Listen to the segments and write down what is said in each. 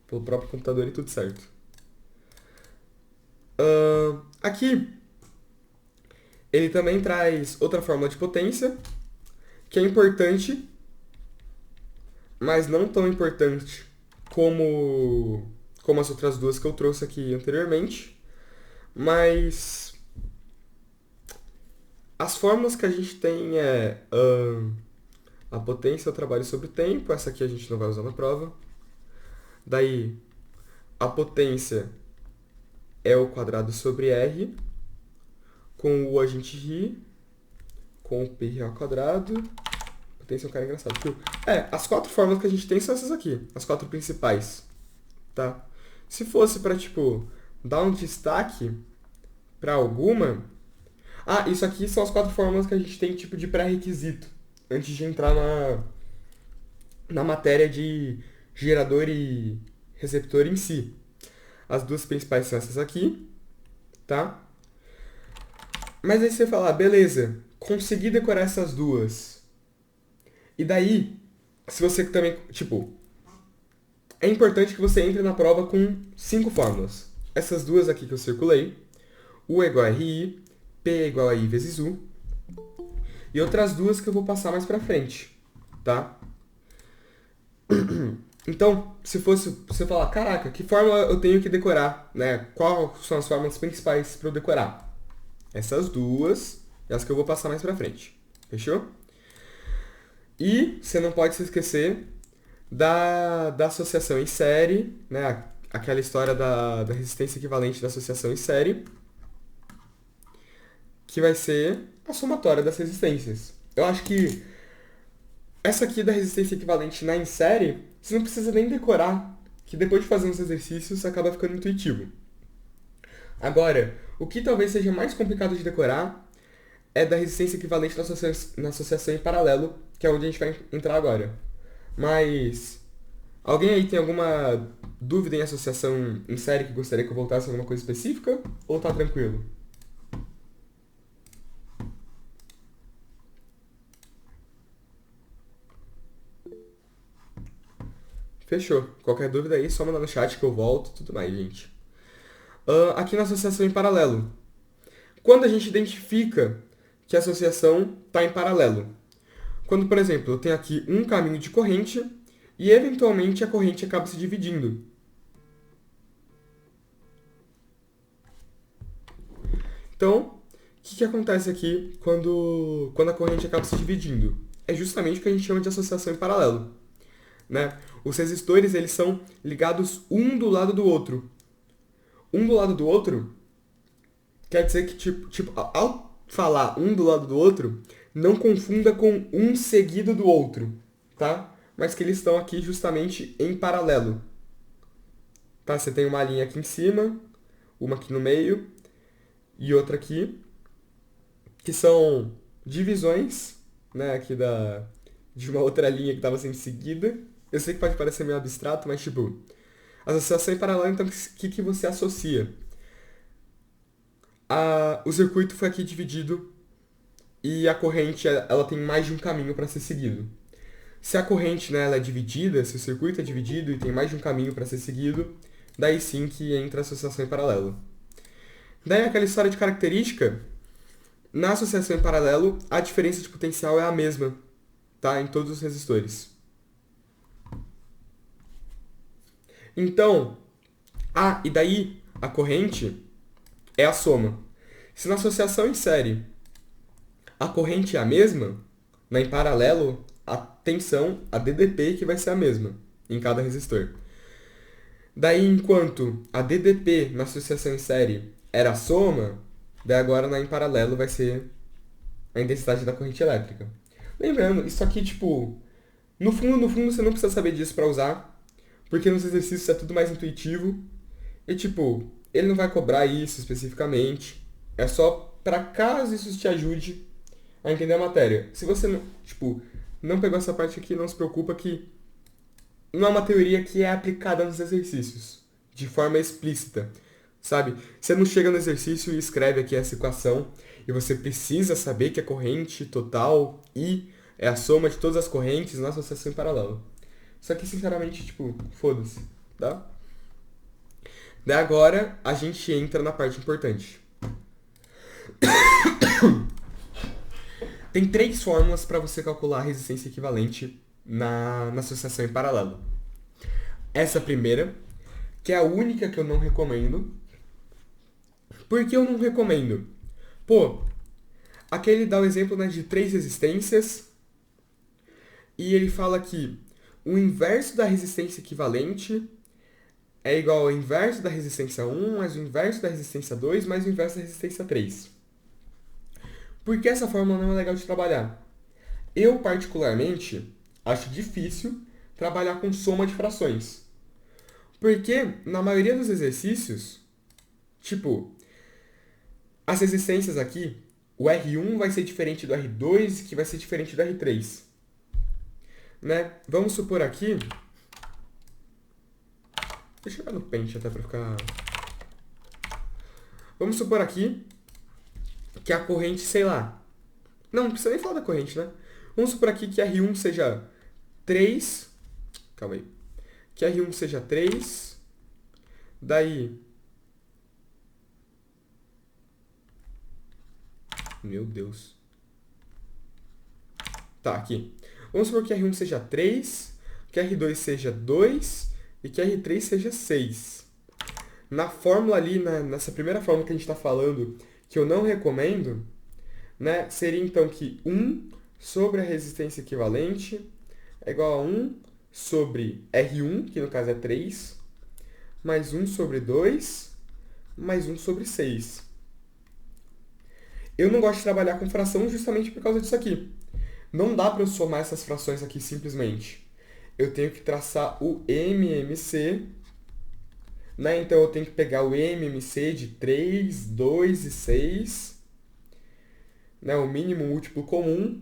pelo próprio computador e tudo certo. Aqui, ele também traz outra fórmula de potência, que é importante, mas não tão importante como as outras duas que eu trouxe aqui anteriormente. Mas as fórmulas que a gente tem é a potência é o trabalho sobre o tempo, essa aqui a gente não vai usar na prova. Daí, a potência é o quadrado sobre R, com o U a gente ri, com o π ao quadrado. Potência é um cara engraçado. As quatro fórmulas que a gente tem são essas aqui, as quatro principais, tá? Se fosse pra, tipo, dar um destaque pra alguma... isso aqui são as quatro fórmulas que a gente tem, tipo, de pré-requisito, antes de entrar na matéria de gerador e receptor em si. As duas principais são essas aqui, tá? Mas aí você fala, beleza, consegui decorar essas duas. E daí, se você também, tipo, é importante que você entre na prova com 5 fórmulas. Essas duas aqui que eu circulei, U é igual a RI, P é igual a I vezes U, e outras duas que eu vou passar mais pra frente, tá? Então, se fosse você falar, caraca, que fórmula eu tenho que decorar, né? Quais são as fórmulas principais para eu decorar? Essas duas e as que eu vou passar mais pra frente. Fechou? E você não pode se esquecer da associação em série, né? Aquela história da resistência equivalente da associação em série, que vai ser a somatória das resistências. Eu acho que essa aqui da resistência equivalente na em série, você não precisa nem decorar, que depois de fazer uns exercícios acaba ficando intuitivo. Agora, o que talvez seja mais complicado de decorar é da resistência equivalente na associação em paralelo, que é onde a gente vai entrar agora. Mas alguém aí tem alguma dúvida em associação em série que gostaria que eu voltasse a alguma coisa específica? Ou tá tranquilo? Fechou. Qualquer dúvida aí, só mandar no chat que eu volto e tudo mais, gente. Aqui na associação em paralelo. Quando a gente identifica que a associação está em paralelo? Quando, por exemplo, eu tenho aqui um caminho de corrente e eventualmente a corrente acaba se dividindo. Então, o que acontece aqui quando a corrente acaba se dividindo? É justamente o que a gente chama de associação em paralelo, né? Os resistores, eles são ligados um do lado do outro. Um do lado do outro quer dizer que, ao falar um do lado do outro, não confunda com um seguido do outro, tá? Mas que eles estão aqui justamente em paralelo, tá? Você tem uma linha aqui em cima, uma aqui no meio e outra aqui, que são divisões, né, aqui de uma outra linha que estava sendo seguida. Eu sei que pode parecer meio abstrato, mas tipo, associação em paralelo, então, o que você associa? O circuito foi aqui dividido e a corrente ela tem mais de um caminho para ser seguido. Se a corrente, né, ela é dividida, se o circuito é dividido e tem mais de um caminho para ser seguido, daí sim que entra a associação em paralelo. Daí aquela história de característica, na associação em paralelo, a diferença de potencial é a mesma, tá? Em todos os resistores. Então, e daí a corrente é a soma. Se na associação em série a corrente é a mesma, em paralelo, a tensão, a DDP, que vai ser a mesma em cada resistor. Daí, enquanto a DDP na associação em série era a soma, daí agora em paralelo vai ser a intensidade da corrente elétrica. Lembrando, isso aqui, tipo, no fundo você não precisa saber disso para usar, porque nos exercícios é tudo mais intuitivo. E, tipo, ele não vai cobrar isso especificamente. É só para caso isso te ajude a entender a matéria. Se você não, tipo, não pegou essa parte aqui, não se preocupa que não é uma teoria que é aplicada nos exercícios, de forma explícita, sabe? Você não chega no exercício e escreve aqui essa equação e você precisa saber que a corrente total I é a soma de todas as correntes na associação em paralelo. Só que, sinceramente, tipo, foda-se, tá? Daí agora a gente entra na parte importante. Tem 3 fórmulas para você calcular a resistência equivalente na associação em paralelo. Essa primeira, que é a única que eu não recomendo. Por que eu não recomendo? Pô, aqui ele dá o exemplo, né, de 3 resistências e ele fala que o inverso da resistência equivalente é igual ao inverso da resistência 1 mais o inverso da resistência 2 mais o inverso da resistência 3. Por que essa fórmula não é legal de trabalhar? Eu, particularmente, acho difícil trabalhar com soma de frações. Porque, na maioria dos exercícios, tipo, as resistências aqui, o R1 vai ser diferente do R2, que vai ser diferente do R3. Né? Vamos supor aqui... Deixa eu jogar no Paint até pra ficar... Vamos supor aqui que a corrente, sei lá... Não precisa nem falar da corrente, né? Vamos supor aqui que R1 seja 3... Calma aí. Que R1 seja 3... Daí... Meu Deus. Tá, aqui. Vamos supor que R1 seja 3, que R2 seja 2 e que R3 seja 6. Na fórmula ali, nessa primeira fórmula que a gente está falando, que eu não recomendo, né, seria então que 1 sobre a resistência equivalente é igual a 1 sobre R1, que no caso é 3, mais 1 sobre 2, mais 1 sobre 6. Eu não gosto de trabalhar com fração justamente por causa disso aqui. Não dá para eu somar essas frações aqui simplesmente. Eu tenho que traçar o MMC, né? Então eu tenho que pegar o MMC de 3, 2 e 6, né? O mínimo múltiplo comum,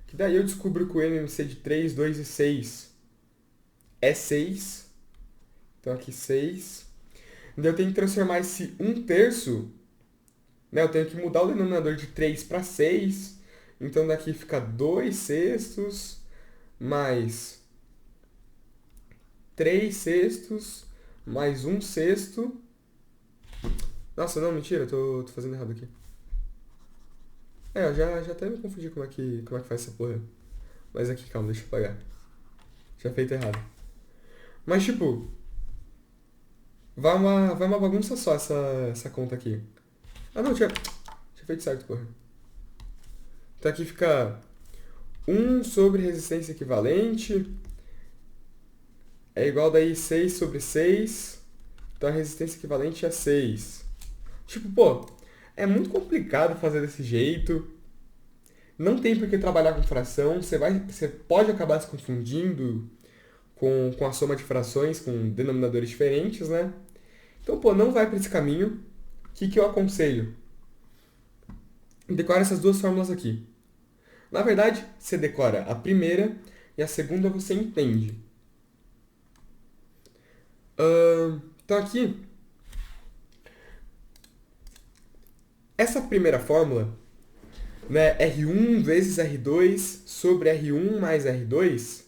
que daí eu descubro que o MMC de 3, 2 e 6 é 6. Então aqui 6. Daí eu tenho que transformar esse 1/3, né? Eu tenho que mudar o denominador de 3 para 6. Então daqui fica 2/6 mais 3/6 mais 1/6. Nossa, não, mentira, eu tô fazendo errado aqui. Eu já até me confundi como é que faz essa porra. Mas aqui, calma, deixa eu apagar. Já feito errado. Mas tipo, vai uma bagunça só essa conta aqui. Ah não, tinha feito certo, porra. Então aqui fica 1 sobre resistência equivalente é igual daí 6 sobre 6. Então a resistência equivalente é 6. Tipo, pô, é muito complicado fazer desse jeito. Não tem por que trabalhar com fração. Você pode acabar se confundindo com a soma de frações, com denominadores diferentes, né? Então, pô, não vai para esse caminho. O que eu aconselho? Decora essas 2 fórmulas aqui. Na verdade, você decora a primeira e a segunda você entende. Então aqui, essa primeira fórmula, né, R1 vezes R2 sobre R1 mais R2,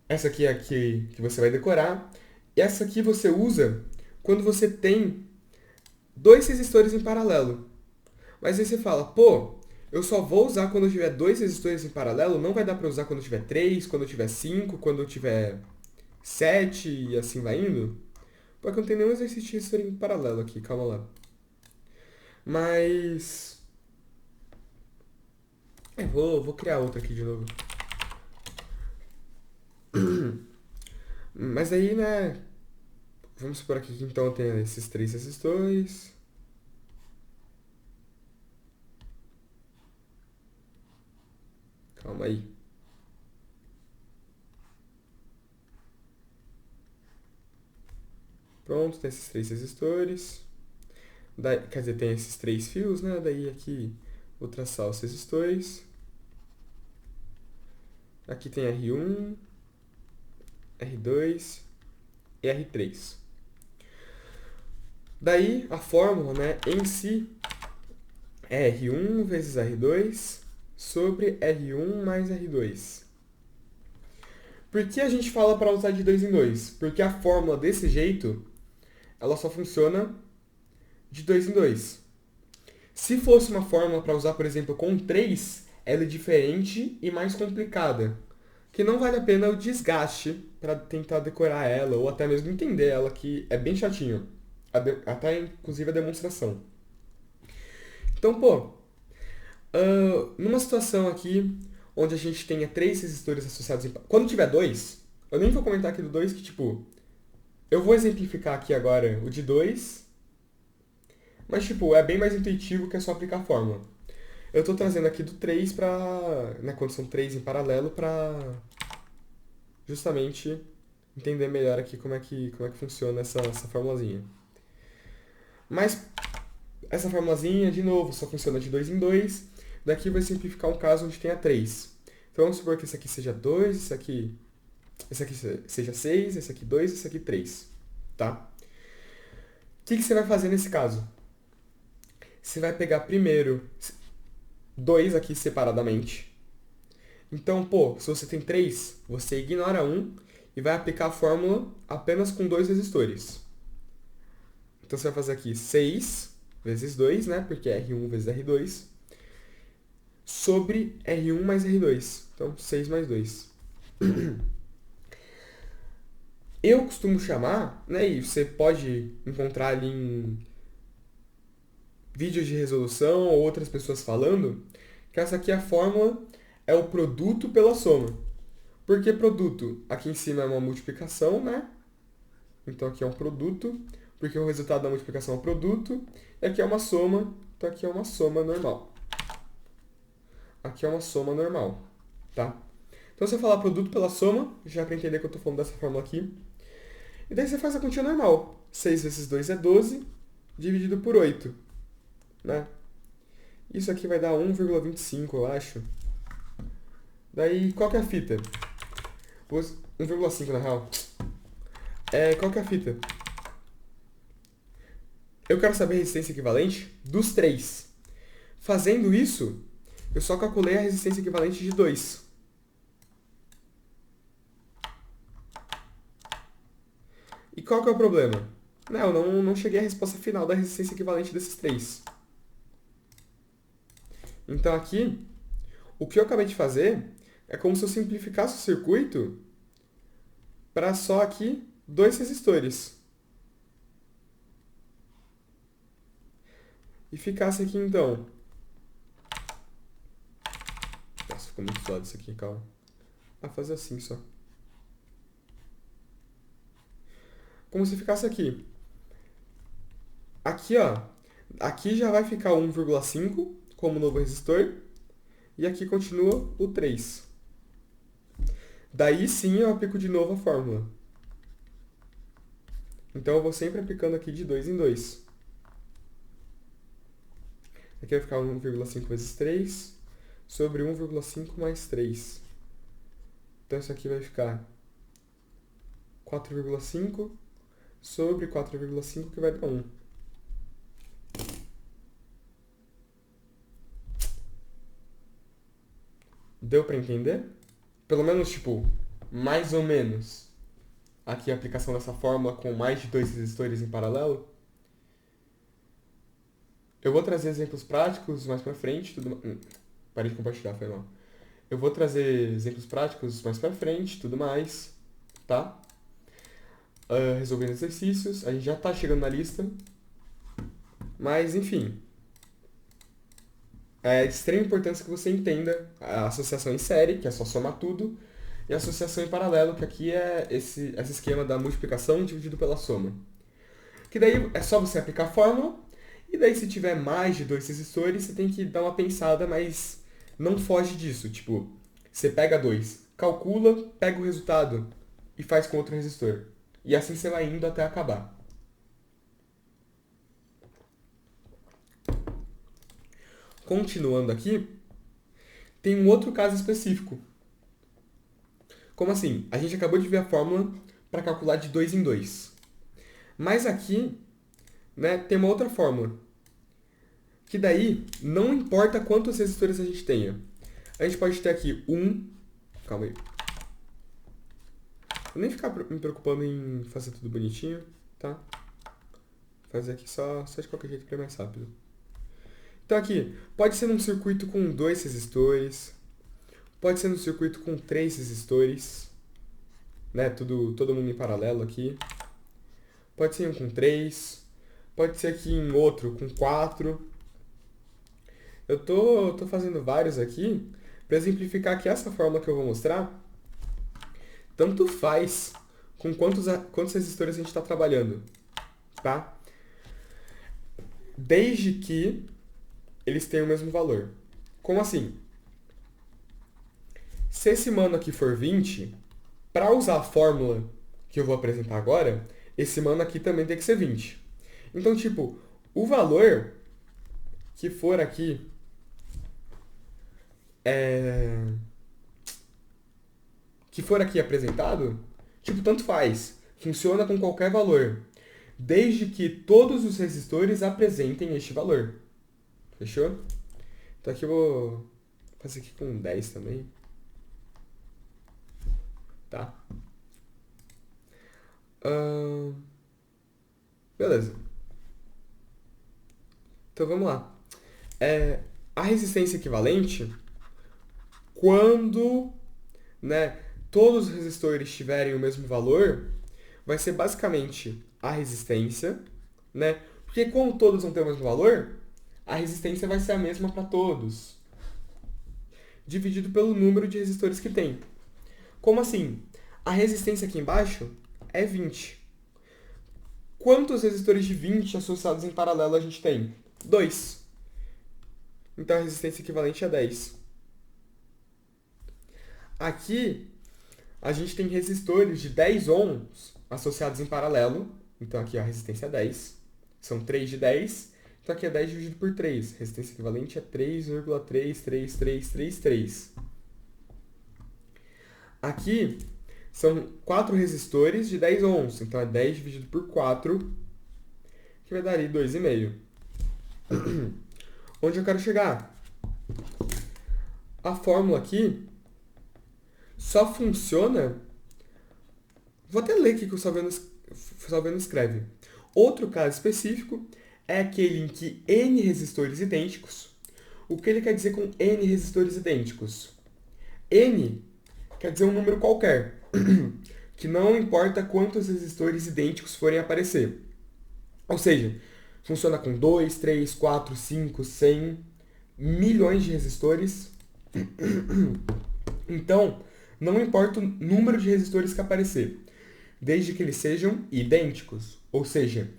essa aqui é a que você vai decorar, e essa aqui você usa quando você tem 2 resistores em paralelo. Mas aí você fala, pô, eu só vou usar quando eu tiver 2 resistores em paralelo, não vai dar para usar quando eu tiver 3, quando eu tiver 5, quando eu tiver 7 e assim vai indo? Porque não tem nenhum exercício de resistor em paralelo aqui, calma lá. Mas... vou criar outra aqui de novo. Mas aí, né... Vamos supor aqui que então tem esses 3 resistores. Calma aí. Pronto, tem esses 3 resistores. Daí, quer dizer, tem esses 3 fios, né? Daí aqui vou traçar os resistores. Aqui tem R1, R2 e R3. Daí a fórmula, né, em si é R1 vezes R2 sobre R1 mais R2. Por que a gente fala para usar de 2 em 2? Porque a fórmula desse jeito, ela só funciona de 2 em 2. Se fosse uma fórmula para usar, por exemplo, com 3, ela é diferente e mais complicada. Que não vale a pena o desgaste para tentar decorar ela ou até mesmo entender ela, que é bem chatinho. Até inclusive a demonstração. Então, pô, numa situação aqui onde a gente tenha 3 resistores associados em... Quando tiver 2, eu nem vou comentar aqui do 2 que, tipo, eu vou exemplificar aqui agora o de 2, mas, tipo, é bem mais intuitivo que é só aplicar a fórmula. Eu tô trazendo aqui do 3 pra... né, quando são 3 em paralelo pra justamente entender melhor aqui como é que funciona essa formulazinha. Mas essa formulazinha, de novo, só funciona de 2 em 2. Daqui vai simplificar um caso onde tenha 3. Então vamos supor que esse aqui seja 2, esse aqui seja 6, esse aqui 2, esse aqui 3. Tá? O que você vai fazer nesse caso? Você vai pegar primeiro 2 aqui separadamente. Então, pô, se você tem 3, você ignora 1 e vai aplicar a fórmula apenas com 2 resistores. Então você vai fazer aqui 6 vezes 2, né? Porque é R1 vezes R2, sobre R1 mais R2. Então, 6 mais 2. Eu costumo chamar, né? E você pode encontrar ali em vídeos de resolução ou outras pessoas falando, que essa aqui é a fórmula, é o produto pela soma. Por que produto? Aqui em cima é uma multiplicação, né? Então aqui é um produto, porque o resultado da multiplicação é um produto, e aqui é uma soma, então aqui é uma soma normal. Aqui é uma soma normal, tá? Então se eu falar produto pela soma, já para entender que eu estou falando dessa fórmula aqui, e daí você faz a continha normal. 6 vezes 2 é 12, dividido por 8, né? Isso aqui vai dar 1,25, eu acho. Daí, qual que é a fita? 1,5 na real. Qual que é a fita? Eu quero saber a resistência equivalente dos 3. Fazendo isso, eu só calculei a resistência equivalente de 2. E qual que é o problema? Não, eu não cheguei à resposta final da resistência equivalente desses 3. Então aqui, o que eu acabei de fazer é como se eu simplificasse o circuito para só aqui 2 resistores. E ficasse aqui então... Nossa, ficou muito suado isso aqui, calma. Fazer assim só. Como se ficasse aqui. Aqui, ó. Aqui já vai ficar 1,5 como novo resistor. E aqui continua o 3. Daí sim eu aplico de novo a fórmula. Então eu vou sempre aplicando aqui de 2 em 2. Aqui vai ficar 1,5 vezes 3 sobre 1,5 mais 3. Então isso aqui vai ficar 4,5 sobre 4,5, que vai dar 1. Deu para entender? Pelo menos, tipo, mais ou menos. Aqui a aplicação dessa fórmula com mais de 2 resistores em paralelo. Eu vou trazer exemplos práticos mais pra frente. Parei de compartilhar, foi mal. Eu vou trazer exemplos práticos mais pra frente, tudo mais, tá? Resolvendo exercícios. A gente já tá chegando na lista. Mas, enfim. É de extrema importância que você entenda a associação em série, que é só somar tudo, e a associação em paralelo, que aqui é esse esquema da multiplicação dividido pela soma. Que daí é só você aplicar a fórmula, e daí se tiver mais de 2 resistores, você tem que dar uma pensada, mas não foge disso. Tipo, você pega 2, calcula, pega o resultado e faz com outro resistor. E assim você vai indo até acabar. Continuando aqui, tem um outro caso específico. Como assim? A gente acabou de ver a fórmula para calcular de 2 em 2. Mas aqui, né, tem uma outra fórmula. Que daí, não importa quantos resistores a gente tenha. A gente pode ter aqui calma aí. nem ficar me preocupando em fazer tudo bonitinho, tá? Fazer aqui só de qualquer jeito pra ir mais rápido. Então aqui, pode ser num circuito com 2 resistores, pode ser num circuito com 3 resistores, né? Todo mundo em paralelo aqui. Pode ser um com 3, pode ser aqui em outro com 4. Eu tô fazendo vários aqui para exemplificar que essa fórmula que eu vou mostrar tanto faz com quantos resistores a gente está trabalhando, tá? Desde que eles tenham o mesmo valor. Como assim? Se esse mano aqui for 20, para usar a fórmula que eu vou apresentar agora, esse mano aqui também tem que ser 20. Então, tipo, o valor que for aqui apresentado, tipo, tanto faz. Funciona com qualquer valor. Desde que todos os resistores apresentem este valor. Fechou? Então aqui eu vou fazer aqui com 10 também. Tá? Beleza. Então vamos lá. A resistência equivalente, quando, né, todos os resistores tiverem o mesmo valor, vai ser basicamente a resistência, né? Porque como todos vão ter o mesmo valor, a resistência vai ser a mesma para todos, dividido pelo número de resistores que tem. Como assim? A resistência aqui embaixo é 20. Quantos resistores de 20 associados em paralelo a gente tem? 2. Então a resistência equivalente é 10. Aqui a gente tem resistores de 10 ohms associados em paralelo. Então aqui a resistência é 10. São 3 de 10. Então aqui é 10 dividido por 3. Resistência equivalente é 3,33333. Aqui são 4 resistores de 10 ohms. Então é 10 dividido por 4, que vai dar ali 2,5. Onde eu quero chegar? A fórmula aqui só funciona... Vou até ler aqui que o Salveno escreve. Outro caso específico é aquele em que N resistores idênticos. O que ele quer dizer com N resistores idênticos? N quer dizer um número qualquer, que não importa quantos resistores idênticos forem aparecer. Ou seja, funciona com 2, 3, 4, 5, 100, milhões de resistores. Então, não importa o número de resistores que aparecer, desde que eles sejam idênticos. Ou seja,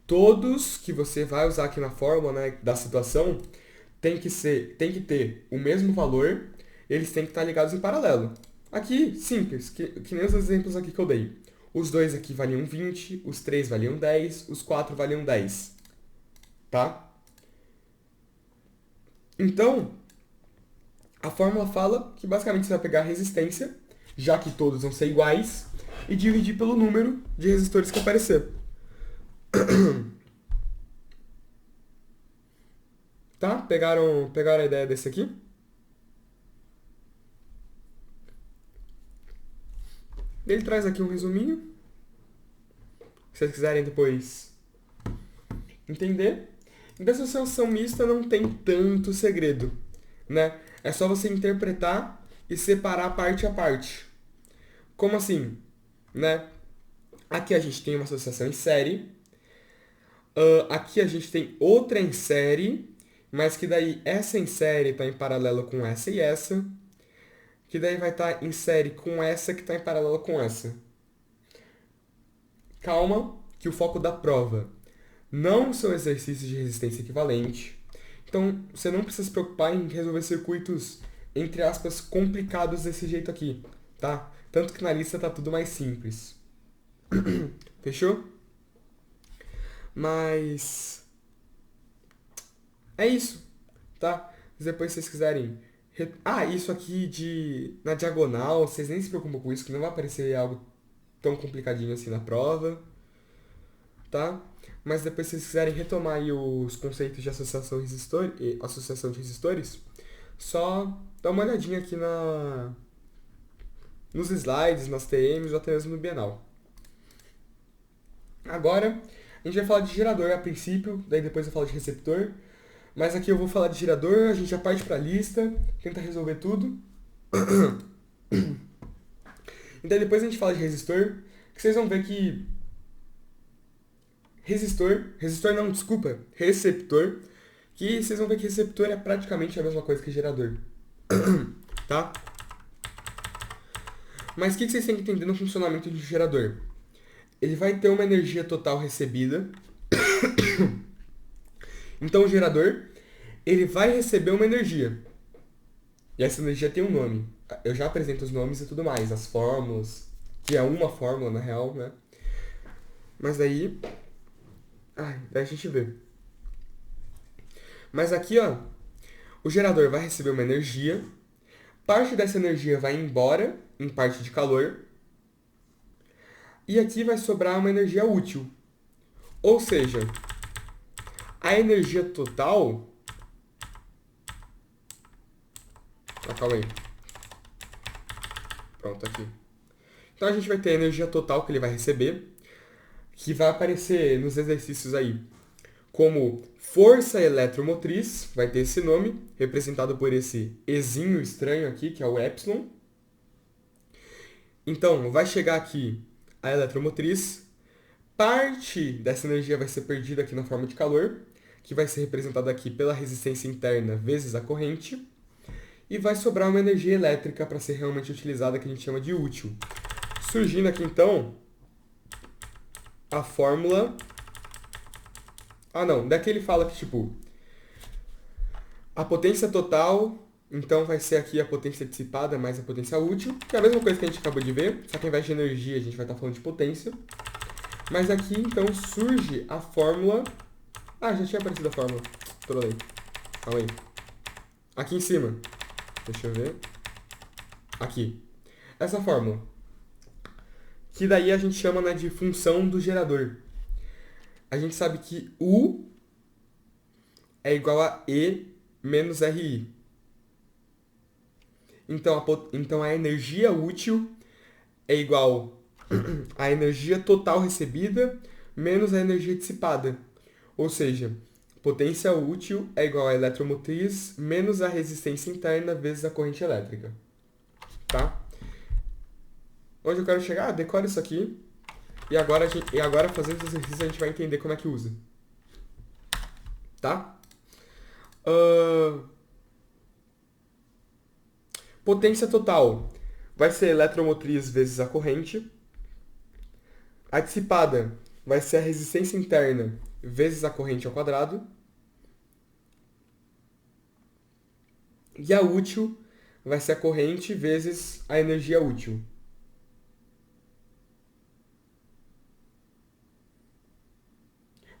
todos que você vai usar aqui na fórmula, né, da situação tem que ter o mesmo valor, eles têm que estar ligados em paralelo. Aqui, simples, que nem os exemplos aqui que eu dei. Os 2 aqui valiam 20, os 3 valiam 10, os 4 valiam 10. Tá? Então, a fórmula fala que basicamente você vai pegar a resistência, já que todos vão ser iguais, e dividir pelo número de resistores que aparecer. Tá? Pegaram a ideia desse aqui? Ele traz aqui um resuminho. Se vocês quiserem depois entender. Da associação mista não tem tanto segredo, né? É só você interpretar e separar parte a parte. Como assim? Né? Aqui a gente tem uma associação em série. Aqui a gente tem outra em série, mas que daí essa em série está em paralelo com essa e essa. Que daí vai estar em série com essa que está em paralelo com essa. Calma, que o foco da prova não são exercícios de resistência equivalente. Então, você não precisa se preocupar em resolver circuitos, entre aspas, complicados desse jeito aqui, tá? Tanto que na lista tá tudo mais simples. Fechou? Mas... é isso, tá? Depois se vocês quiserem... isso aqui na diagonal, vocês nem se preocupam com isso, que não vai aparecer algo tão complicadinho assim na prova, tá? Mas depois se vocês quiserem retomar aí os conceitos de associação de resistores, só dá uma olhadinha aqui nos slides, nas TMs ou até mesmo no Bienal. Agora, a gente vai falar de gerador a princípio, daí depois eu falo de receptor. Mas aqui eu vou falar de gerador, a gente já parte para a lista, tenta resolver tudo. E daí depois a gente fala de resistor, que vocês vão ver que resistor não, desculpa, receptor, que vocês vão ver que receptor é praticamente a mesma coisa que gerador. Tá? Mas o que vocês têm que entender no funcionamento de um gerador? Ele vai ter uma energia total recebida. Então o gerador, ele vai receber uma energia. E essa energia tem um nome. Eu já apresento os nomes e tudo mais, as fórmulas, que é uma fórmula na real, né? Mas daí a gente vê. Mas aqui, ó, o gerador vai receber uma energia, parte dessa energia vai embora em parte de calor, e aqui vai sobrar uma energia útil. Ou seja, a energia total... calma aí. Pronto, aqui. Então a gente vai ter a energia total que ele vai receber, que vai aparecer nos exercícios aí como força eletromotriz, vai ter esse nome, representado por esse ezinho estranho aqui, que é o epsilon. Então, vai chegar aqui a eletromotriz, parte dessa energia vai ser perdida aqui na forma de calor, que vai ser representada aqui pela resistência interna vezes a corrente, e vai sobrar uma energia elétrica para ser realmente utilizada, que a gente chama de útil. Surgindo aqui, então, a fórmula... daqui ele fala que, tipo, a potência total, então vai ser aqui a potência dissipada mais a potência útil, que é a mesma coisa que a gente acabou de ver, só que ao invés de energia a gente vai estar falando de potência. Mas aqui, então, surge a fórmula... já tinha aparecido a fórmula. Trolei. Calma aí. Aqui em cima. Deixa eu ver. Aqui. Essa fórmula. Que daí a gente chama, né, de função do gerador. A gente sabe que U é igual a E menos RI. Então a energia útil é igual a energia total recebida menos a energia dissipada. Ou seja, potência útil é igual a eletromotriz menos a resistência interna vezes a corrente elétrica. Tá? Onde eu quero chegar? Decora isso aqui. E agora fazendo esse exercício, a gente vai entender como é que usa. Tá? Potência total vai ser eletromotriz vezes a corrente. A dissipada vai ser a resistência interna vezes a corrente ao quadrado. E a útil vai ser a corrente vezes a energia útil.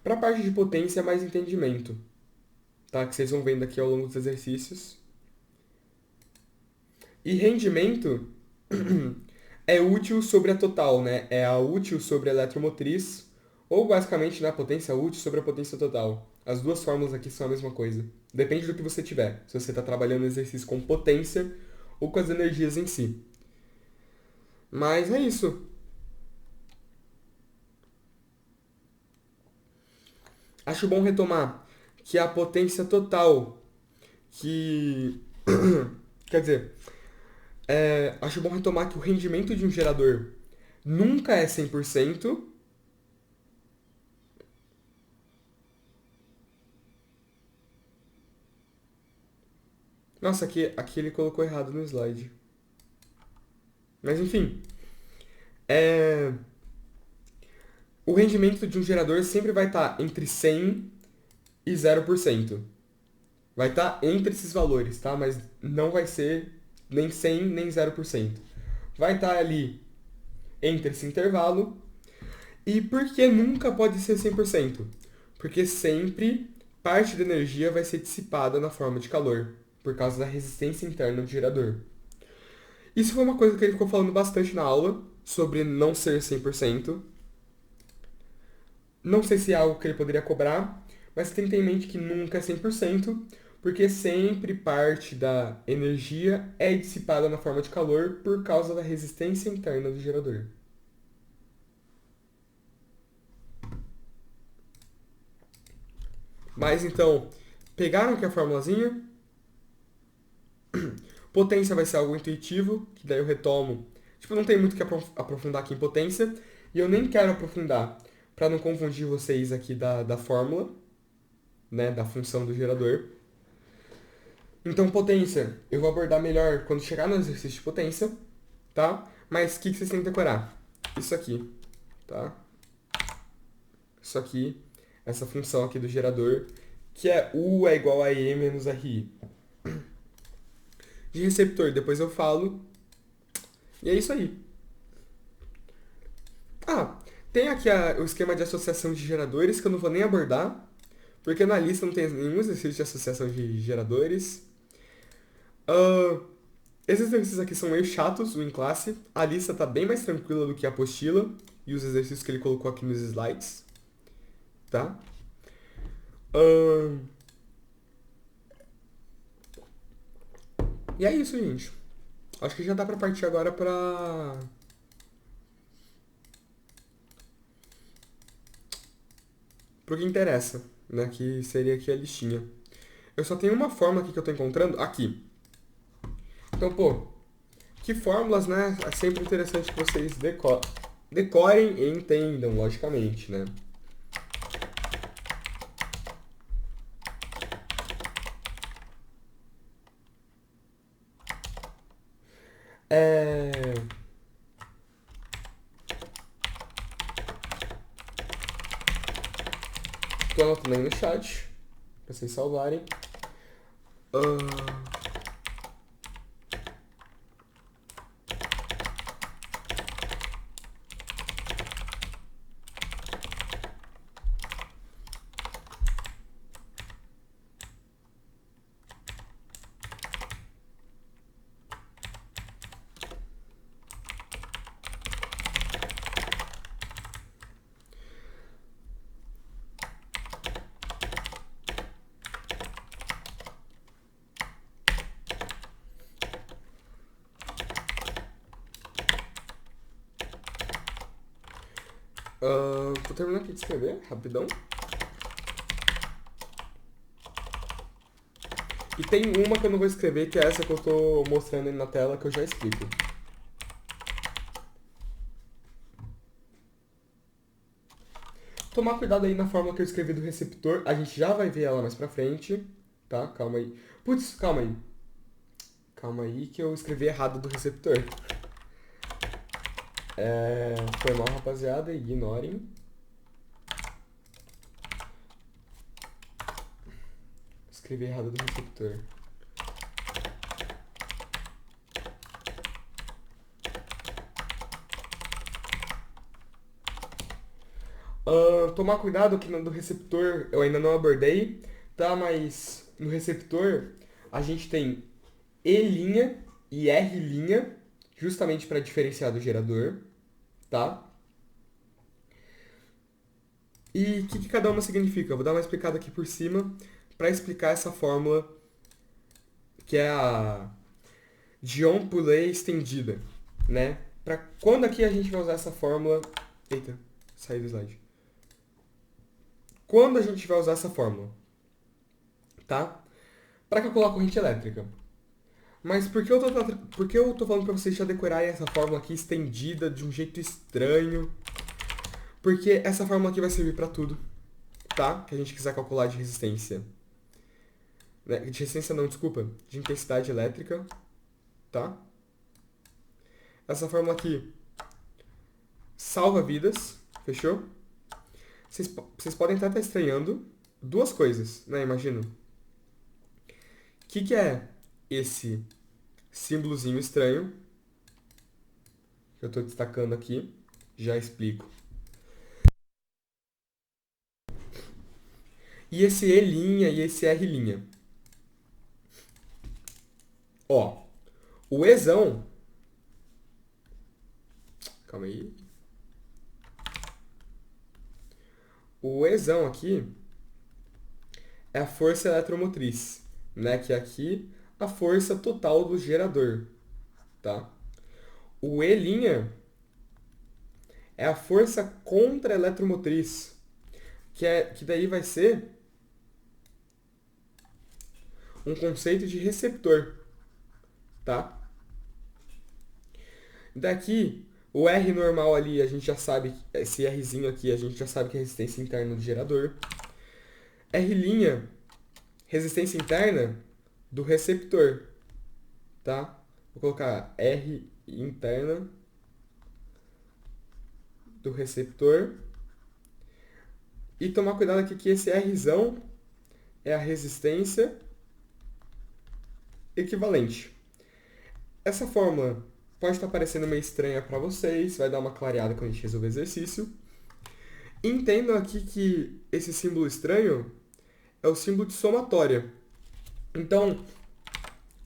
Para a parte de potência, mais entendimento, tá? Que vocês vão vendo aqui ao longo dos exercícios. E rendimento é útil sobre a total, né? É a útil sobre a eletromotriz, ou basicamente na potência útil sobre a potência total. As duas fórmulas aqui são a mesma coisa. Depende do que você tiver. Se você está trabalhando no exercício com potência ou com as energias em si. Mas é isso. Acho bom retomar que a potência total que... Quer dizer, acho bom retomar que o rendimento de um gerador nunca é 100%. Nossa, aqui ele colocou errado no slide. Mas enfim. O rendimento de um gerador sempre vai estar entre 100 e 0%. Vai estar entre esses valores, tá? Mas não vai ser nem 100 nem 0%. Vai estar ali entre esse intervalo. E por que nunca pode ser 100%? Porque sempre parte da energia vai ser dissipada na forma de calor, por causa da resistência interna do gerador. Isso foi uma coisa que ele ficou falando bastante na aula, sobre não ser 100%. Não sei se é algo que ele poderia cobrar, mas tem que ter em mente que nunca é 100%, Porque sempre parte da energia é dissipada na forma de calor por causa da resistência interna do gerador. Mas então, pegaram aqui a formulazinha? Potência vai ser algo intuitivo, que daí eu retomo. Tipo, não tem muito o que aprofundar aqui em potência. E eu nem quero aprofundar para não confundir vocês aqui da fórmula, né, da função do gerador. Então, potência, eu vou abordar melhor quando chegar no exercício de potência, tá? Mas o que vocês têm que decorar? Isso aqui, tá? Isso aqui, essa função aqui do gerador, que é U é igual a E menos RI. De receptor, depois eu falo. E é isso aí. Ah, tem aqui o esquema de associação de geradores, que eu não vou nem abordar, porque na lista não tem nenhum exercício de associação de geradores. Ah, esses exercícios aqui são meio chatos, o em classe. A lista tá bem mais tranquila do que a apostila e os exercícios que ele colocou aqui nos slides, tá? Ah, e é isso, gente. Acho que já dá pra partir agora pro que interessa, né? Que seria aqui a listinha. Eu só tenho uma fórmula aqui que eu tô encontrando. Aqui. Então, pô, que fórmulas, né? É sempre interessante que vocês decorem e entendam, logicamente, né? É... Tô anotando aí no chat, pra vocês salvarem. Ah, tô terminando aqui de escrever, rapidão. E tem uma que eu não vou escrever, que é essa que eu tô mostrando aí na tela, que eu já explico. Tomar cuidado aí na fórmula que eu escrevi do receptor, a gente já vai ver ela mais pra frente, tá? Calma aí. Putz, calma aí. Calma aí que eu escrevi errado do receptor. Foi mal, rapaziada, ignorem. Escrevi errado do receptor. Tomar cuidado que no do receptor eu ainda não abordei, tá? Mas no receptor a gente tem E' e R', justamente para diferenciar do gerador, tá? E o que cada uma significa? Eu vou dar uma explicada aqui por cima para explicar essa fórmula que é a Dion-Poulet estendida, né? Para quando aqui a gente vai usar essa fórmula... Eita, saí do slide. Quando a gente vai usar essa fórmula, tá? Para calcular a corrente elétrica. Mas por que eu tô falando para vocês já decorarem essa fórmula aqui estendida de um jeito estranho? Porque essa fórmula aqui vai servir para tudo, tá? Que a gente quiser calcular de resistência. De resistência não, desculpa. De intensidade elétrica, tá? Essa fórmula aqui salva vidas, fechou? Vocês podem até estar estranhando duas coisas, né? Imagino. O que é esse símbolozinho estranho que eu estou destacando aqui? Já explico. E esse E' e esse R'. Ó, o Ezão... Calma aí. O Ezão aqui é a força eletromotriz, né, que é aqui a força total do gerador, tá? O E' é a força contra-eletromotriz, que daí vai ser um conceito de receptor, tá? Daqui, o R normal ali, a gente já sabe, esse Rzinho aqui, a gente já sabe que é a resistência interna do gerador. R', resistência interna do receptor, tá? Vou colocar R interna do receptor. E tomar cuidado aqui que esse Rzão é a resistência equivalente. Essa fórmula pode estar parecendo meio estranha para vocês, vai dar uma clareada quando a gente resolver o exercício. Entendam aqui que esse símbolo estranho é o símbolo de somatória. Então,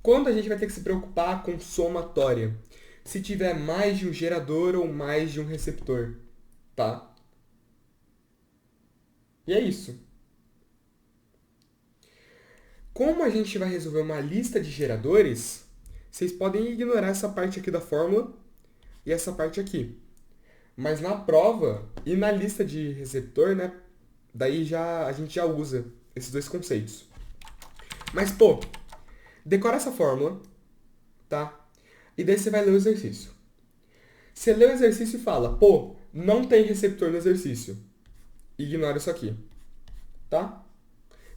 quando a gente vai ter que se preocupar com somatória? Se tiver mais de um gerador ou mais de um receptor, tá? E é isso. Como a gente vai resolver uma lista de geradores, vocês podem ignorar essa parte aqui da fórmula e essa parte aqui. Mas na prova e na lista de receptor, né, daí a gente já usa esses dois conceitos. Mas, pô, decora essa fórmula, tá? E daí você vai ler o exercício. Você lê o exercício e fala, pô, não tem receptor no exercício. Ignora isso aqui, tá?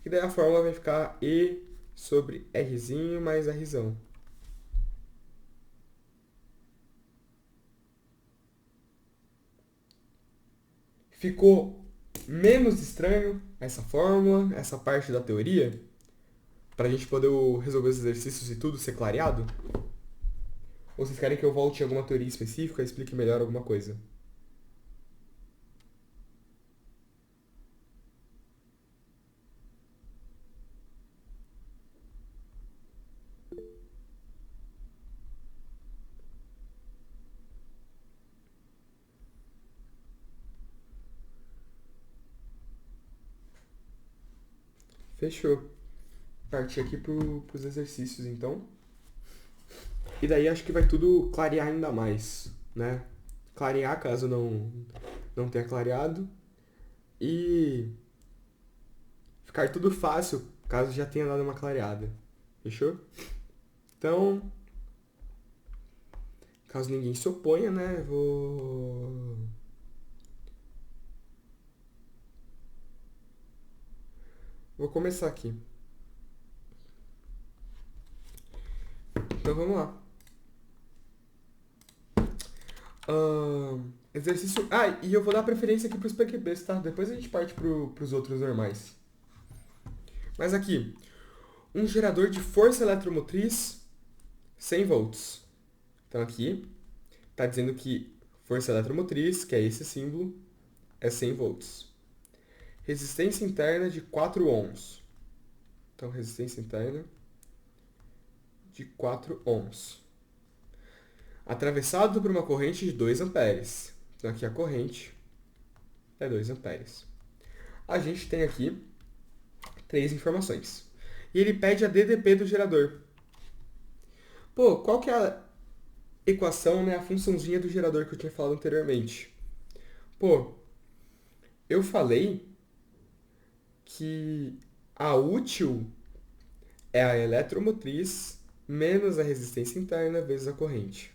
E daí a fórmula vai ficar E sobre Rzinho mais Rzão. Ficou menos estranho essa fórmula, essa parte da teoria? Pra gente poder resolver os exercícios e tudo ser clareado? Ou vocês querem que eu volte em alguma teoria específica e explique melhor alguma coisa? Fechou. Partir aqui pros exercícios, então. E daí acho que vai tudo clarear ainda mais, né? Clarear caso não tenha clareado. E ficar tudo fácil caso já tenha dado uma clareada. Fechou? Então, caso ninguém se oponha, né? Vou começar aqui. Então vamos lá. Exercício. Ah, e eu vou dar preferência aqui para os PQPs, tá? Depois a gente parte pros outros normais. Mas aqui, um gerador de força eletromotriz 100 volts. Então aqui está dizendo que força eletromotriz, que é esse símbolo, é 100 volts. Resistência interna de 4 ohms. Então, resistência interna de 4 ohms. Atravessado por uma corrente de 2 amperes. Então, aqui a corrente é 2 amperes. A gente tem aqui 3 informações. E ele pede a DDP do gerador. Pô, qual que é a equação, né, a funçãozinha do gerador que eu tinha falado anteriormente? Pô, eu falei que a útil é a eletromotriz menos a resistência interna vezes a corrente.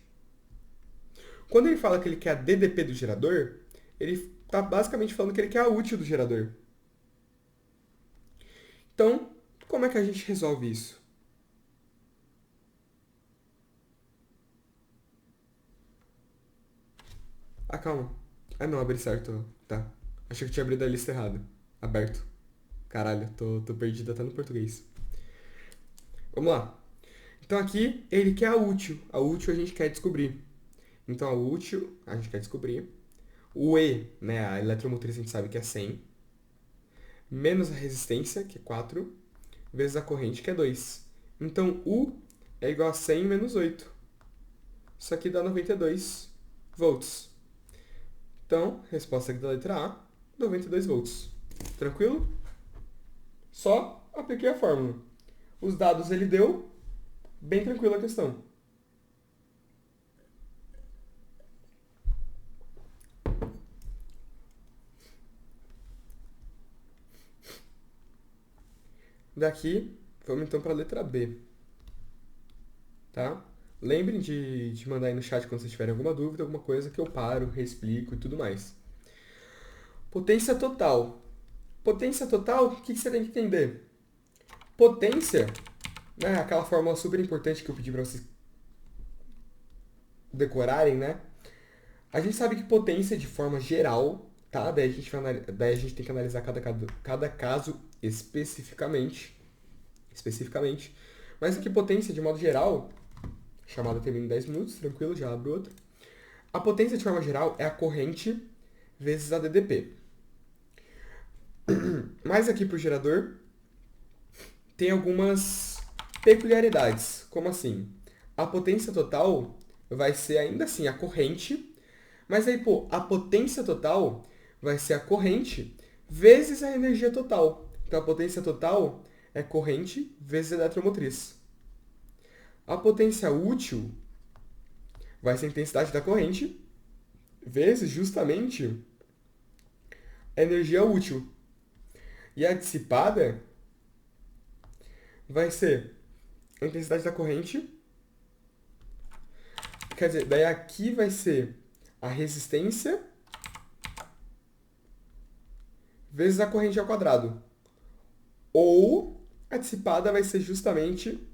Quando ele fala que ele quer a DDP do gerador, ele está basicamente falando que ele quer a útil do gerador. Então, como é que a gente resolve isso? Ah, calma. Ah, não, abri certo. Tá. Achei que tinha abrido a lista errada. Aberto. Caralho, tô perdido até no português. Vamos lá. Então aqui ele quer a útil. A útil a gente quer descobrir. Então a útil a gente quer descobrir. O E, né, a eletromotriz a gente sabe que é 100. Menos a resistência, que é 4. Vezes a corrente, que é 2. Então U é igual a 100 menos 8. Isso aqui dá 92 volts. Então, resposta aqui da letra A, 92 volts. Tranquilo? Só apliquei a fórmula. Os dados ele deu, bem tranquila a questão. Daqui, vamos então para a letra B, tá? Lembrem de mandar aí no chat quando vocês tiverem alguma dúvida, alguma coisa que eu paro, reexplico e tudo mais. Potência total. Potência total, o que você tem que entender? Potência, né, aquela fórmula super importante que eu pedi para vocês decorarem, né? A gente sabe que potência de forma geral, tá? Daí a gente tem que analisar cada caso especificamente. Mas aqui potência de modo geral, chamada termina em 10 minutos, tranquilo, já abro outro. A potência de forma geral é a corrente vezes a DDP. Mas aqui para o gerador tem algumas peculiaridades. Como assim? A potência total vai ser ainda assim a corrente, mas aí, pô, a potência total vai ser a corrente vezes a energia total. Então a potência total é corrente vezes a eletromotriz. A potência útil vai ser a intensidade da corrente vezes justamente a energia útil. E a dissipada vai ser a intensidade da corrente. Quer dizer, daí aqui vai ser a resistência vezes a corrente ao quadrado. Ou a dissipada vai ser justamente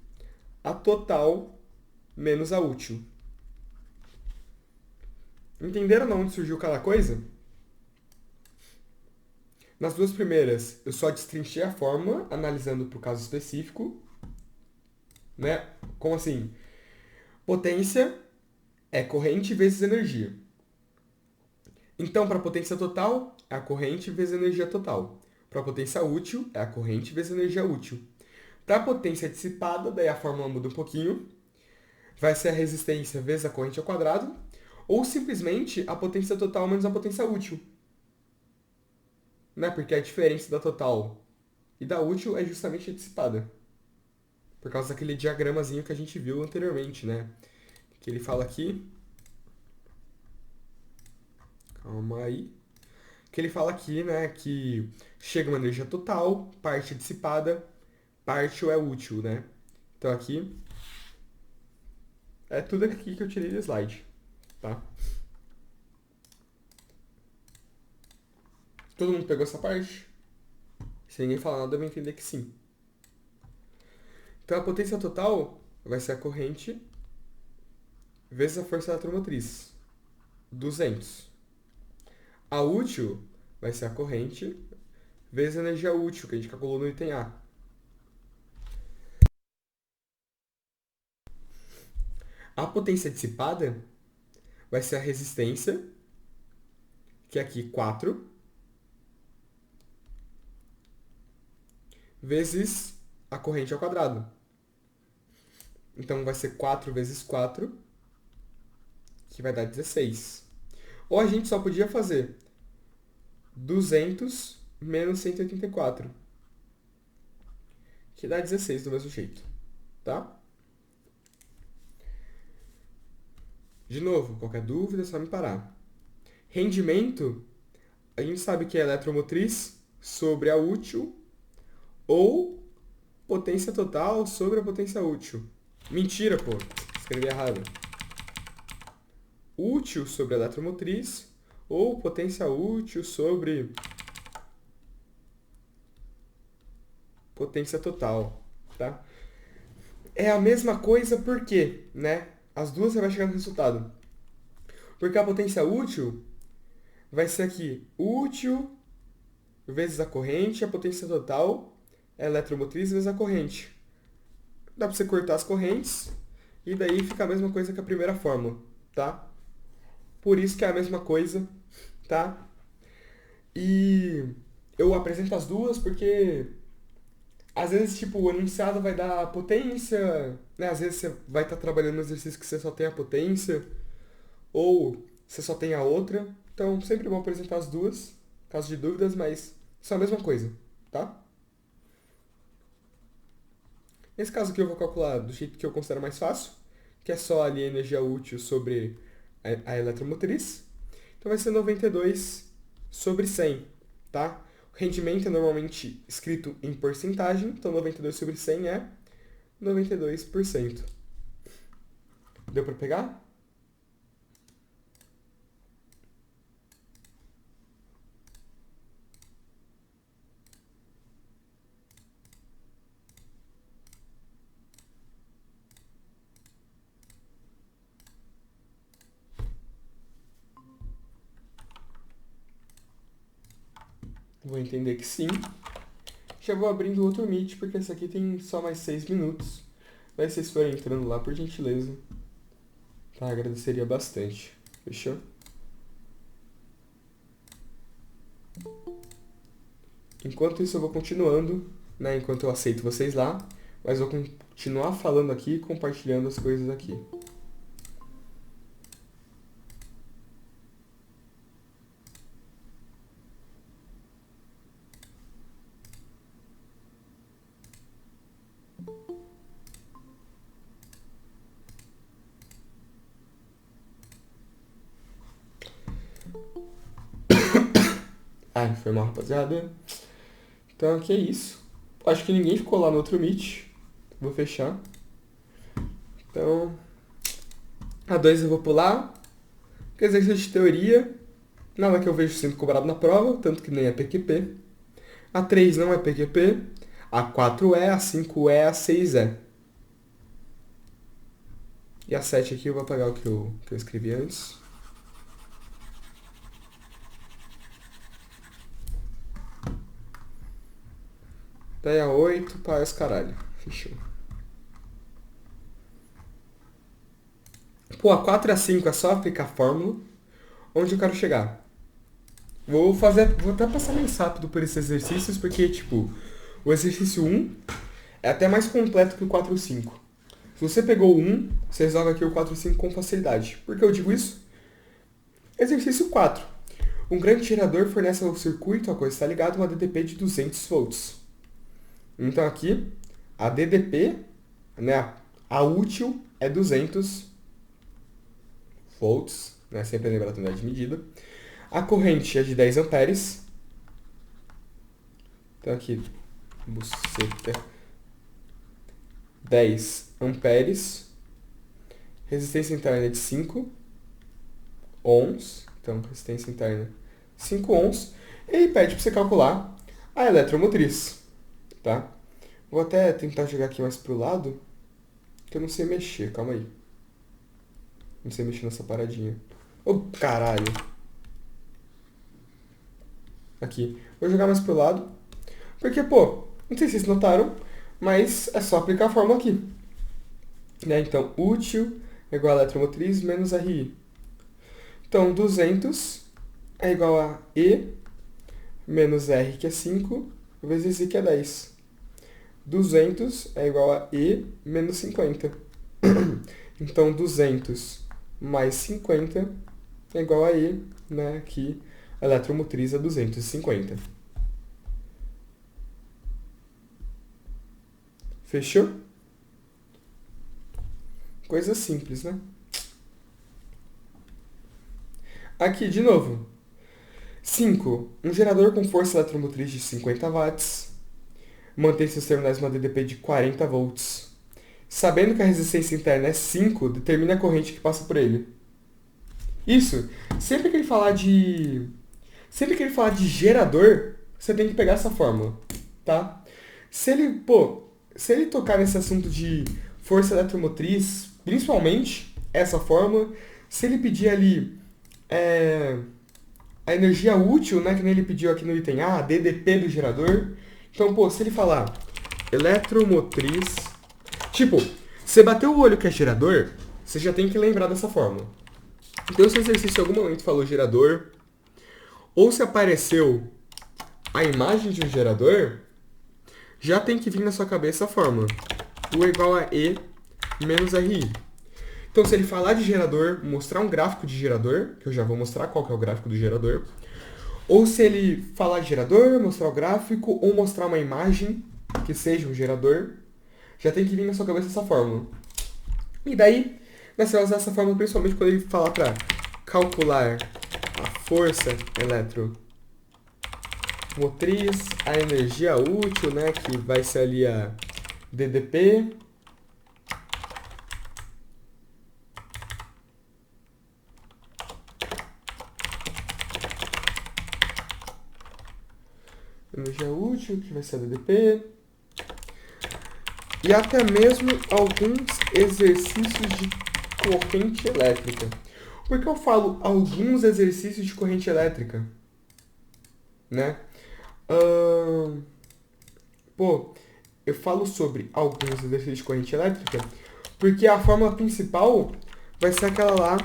a total menos a útil. Entenderam de onde surgiu cada coisa? Nas duas primeiras, eu só destrinchei a fórmula, analisando para o caso específico. Né? Como assim? Potência é corrente vezes energia. Então, para a potência total, é a corrente vezes a energia total. Para a potência útil, é a corrente vezes a energia útil. Para a potência dissipada, daí a fórmula muda um pouquinho. Vai ser a resistência vezes a corrente ao quadrado. Ou simplesmente a potência total menos a potência útil. Né? Porque a diferença da total e da útil é justamente a dissipada. Por causa daquele diagramazinho que a gente viu anteriormente, né? Que ele fala aqui. Calma aí. Que ele fala aqui, né, que chega uma energia total, parte é dissipada, parte é útil, né? Então aqui é tudo aqui que eu tirei do slide, tá? Todo mundo pegou essa parte? Se ninguém falar nada, eu vou entender que sim. Então a potência total vai ser a corrente vezes a força eletromotriz, 200. A útil vai ser a corrente vezes a energia útil, que a gente calculou no item A. A potência dissipada vai ser a resistência, que é aqui 4, vezes a corrente ao quadrado. Então vai ser 4 vezes 4, que vai dar 16. Ou a gente só podia fazer 200 menos 184, que dá 16 do mesmo jeito, tá? De novo, qualquer dúvida é só me parar. Rendimento, a gente sabe que é eletromotriz sobre a útil ou potência total sobre a potência útil. Mentira, pô. Escrevi errado. Útil sobre a eletromotriz ou potência útil sobre potência total, tá? É a mesma coisa por quê, né? As duas você vai chegar no resultado. Porque a potência útil vai ser aqui útil vezes a corrente, a potência total é a eletromotriz vezes a corrente. Dá para você cortar as correntes e daí fica a mesma coisa que a primeira fórmula, tá? Por isso que é a mesma coisa, tá? E eu apresento as duas porque às vezes, tipo, o enunciado vai dar potência, né? Às vezes você vai estar trabalhando no exercício que você só tem a potência, ou você só tem a outra. Então, sempre bom apresentar as duas, caso de dúvidas, mas são a mesma coisa, tá? Nesse caso aqui eu vou calcular do jeito que eu considero mais fácil, que é só ali a energia útil sobre a eletromotriz. Então vai ser 92 sobre 100, tá? O rendimento é normalmente escrito em porcentagem, então 92 sobre 100 é 92%. Deu para pegar? Vou entender que sim. Já vou abrindo outro Meet, porque esse aqui tem só mais 6 minutos. Mas se vocês forem entrando lá, por gentileza, tá? Agradeceria bastante. Fechou? Enquanto isso, eu vou continuando, né? Enquanto eu aceito vocês lá. Mas vou continuar falando aqui e compartilhando as coisas aqui. Ai, foi mal, rapaziada. Então, aqui é isso. Acho que ninguém ficou lá no outro Meet. Vou fechar. Então, a 2 eu vou pular. Porque exercício de teoria, nada que eu vejo sendo cobrado na prova, tanto que nem é PQP. A 3 não é PQP. A 4 é, a 5 é, a 6 é. E a 7 aqui eu vou apagar o que eu escrevi antes. Daí a 8, pá, esse caralho. Fechou. Pô, a 4 e a 5 é só aplicar a fórmula. Onde eu quero chegar? Vou até passar mais rápido por esses exercícios, porque, tipo, o exercício 1 é até mais completo que o 4 e o 5. Se você pegou o 1, você resolve aqui o 4 e o 5 com facilidade. Por que eu digo isso? Exercício 4. Um grande gerador fornece ao circuito a qual está ligado uma DDP de 200 volts. Então aqui, a DDP, né, a útil é 200 volts, né, sempre lembrar da unidade de medida. A corrente é de 10 amperes. Então aqui, buceta, 10 amperes. Resistência interna é de 5 ohms. Então, resistência interna 5 ohms. E aí pede para você calcular a eletromotriz, tá? Vou até tentar jogar aqui mais pro lado, que eu não sei mexer, calma aí. Não sei mexer nessa paradinha. Ô, caralho. Aqui. Vou jogar mais pro lado, porque, pô, não sei se vocês notaram, mas é só aplicar a fórmula aqui. Né? Então, útil é igual a eletromotriz menos RI. Então, 200 é igual a E menos R, que é 5, vezes I, que é 10. 200 é igual a E menos 50. Então, 200 mais 50 é igual a E, né? Aqui, a eletromotriz é 250. Fechou? Coisa simples, né? Aqui, de novo. 5. Um gerador com força eletromotriz de 50 watts mantém seus terminais uma DDP de 40 volts. Sabendo que a resistência interna é 5, determine a corrente que passa por ele. Isso. Sempre que ele falar de gerador, você tem que pegar essa fórmula, tá? Se ele tocar nesse assunto de força eletromotriz, principalmente essa fórmula, se ele pedir ali a energia útil, né, que nem ele pediu aqui no item A, a DDP do gerador. Então, pô, se ele falar eletromotriz, tipo, você bateu o olho que é gerador, você já tem que lembrar dessa fórmula. Então, se o exercício em algum momento falou gerador, ou se apareceu a imagem de um gerador, já tem que vir na sua cabeça a fórmula. U é igual a E menos RI. Então, se ele falar de gerador, mostrar um gráfico de gerador, que eu já vou mostrar qual que é o gráfico do gerador, ou se ele falar de gerador, mostrar o gráfico, ou mostrar uma imagem que seja um gerador, Já tem que vir na sua cabeça essa fórmula. E daí, né, você vai usar essa fórmula principalmente quando ele falar para calcular a força eletromotriz, a energia útil, né, que vai ser ali a DDP. Energia útil, que vai ser a DDP. E até mesmo alguns exercícios de corrente elétrica. Por que eu falo alguns exercícios de corrente elétrica? Né? Ahn, Pô, eu falo sobre alguns exercícios de corrente elétrica porque a fórmula principal vai ser aquela lá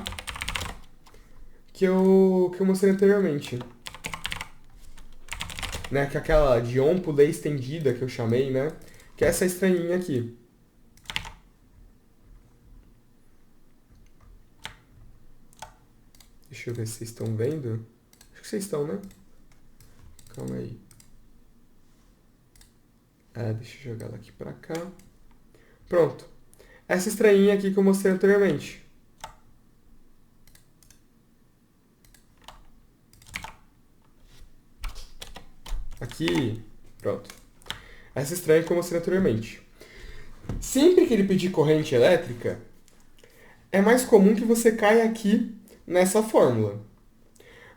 que eu mostrei anteriormente. Né? Que é aquela de Ohm por lei estendida que eu chamei, né? Que é essa estranhinha aqui. Deixa eu ver se vocês estão vendo. Acho que vocês estão, né? Calma aí. Deixa eu jogar ela aqui pra cá. Pronto. Essa estranhinha aqui que eu mostrei anteriormente. Aqui. Pronto. Essa estranha que eu mostrei anteriormente. Sempre que ele pedir corrente elétrica, é mais comum que você caia aqui nessa fórmula.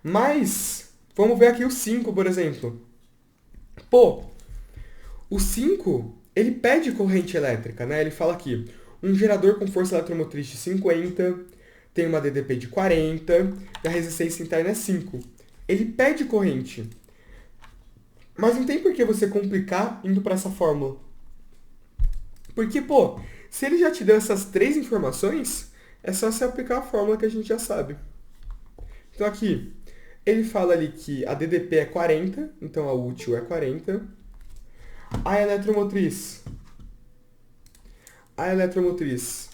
Mas, vamos ver aqui o 5, por exemplo. Pô, o 5, ele pede corrente elétrica, né? Ele fala aqui, um gerador com força eletromotriz de 50, tem uma DDP de 40, e a resistência interna é 5. Ele pede corrente. Mas não tem por que você complicar indo para essa fórmula. Porque, pô, se ele já te deu essas três informações, é só você aplicar a fórmula que a gente já sabe. Então aqui, ele fala ali que a DDP é 40, então a útil é 40. A eletromotriz. A eletromotriz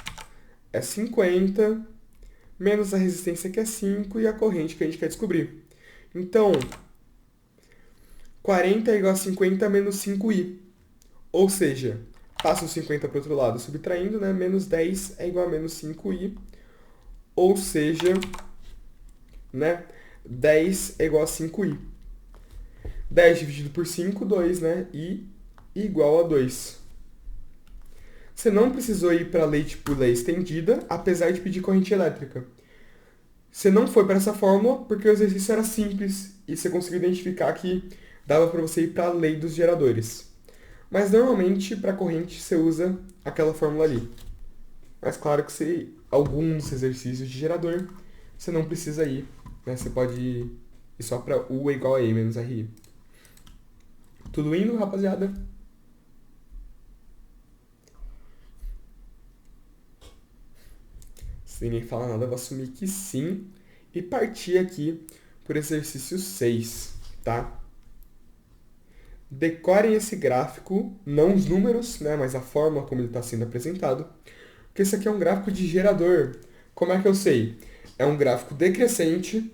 é 50, menos a resistência que é 5 e a corrente que a gente quer descobrir. Então, 40 é igual a 50 menos 5i. Ou seja, passa o 50 para o outro lado subtraindo, né? Menos 10 é igual a menos 5i. Ou seja, né? 10 é igual a 5i. 10 dividido por 5, 2, né? I igual a 2. Você não precisou ir para a lei por lei estendida, apesar de pedir corrente elétrica. Você não foi para essa fórmula porque o exercício era simples e você conseguiu identificar que dava para você ir para a lei dos geradores. Mas normalmente para corrente você usa aquela fórmula ali. Mas claro que alguns exercícios de gerador você não precisa ir, né? Você pode ir só para U é igual a E menos RI. Tudo indo, rapaziada? Se ninguém falar nada, eu vou assumir que sim e partir aqui por exercício 6, tá? Decorem esse gráfico, não os números, né, mas a forma como ele está sendo apresentado, porque esse aqui é um gráfico de gerador. Como é que eu sei? É um gráfico decrescente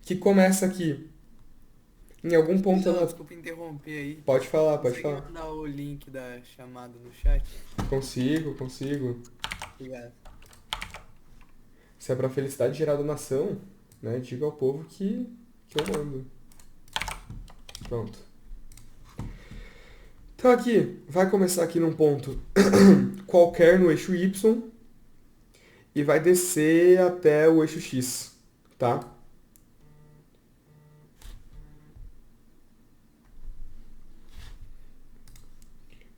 que começa aqui em algum ponto. Desculpa interromper aí. Pode falar, pode Consegue falar. mandar o link da chamada no chat? Consigo. Obrigado. Se é pra felicidade gerar donação, né, diga ao povo que eu mando. Pronto. Então aqui, vai começar aqui num ponto qualquer no eixo Y e vai descer até o eixo X, tá?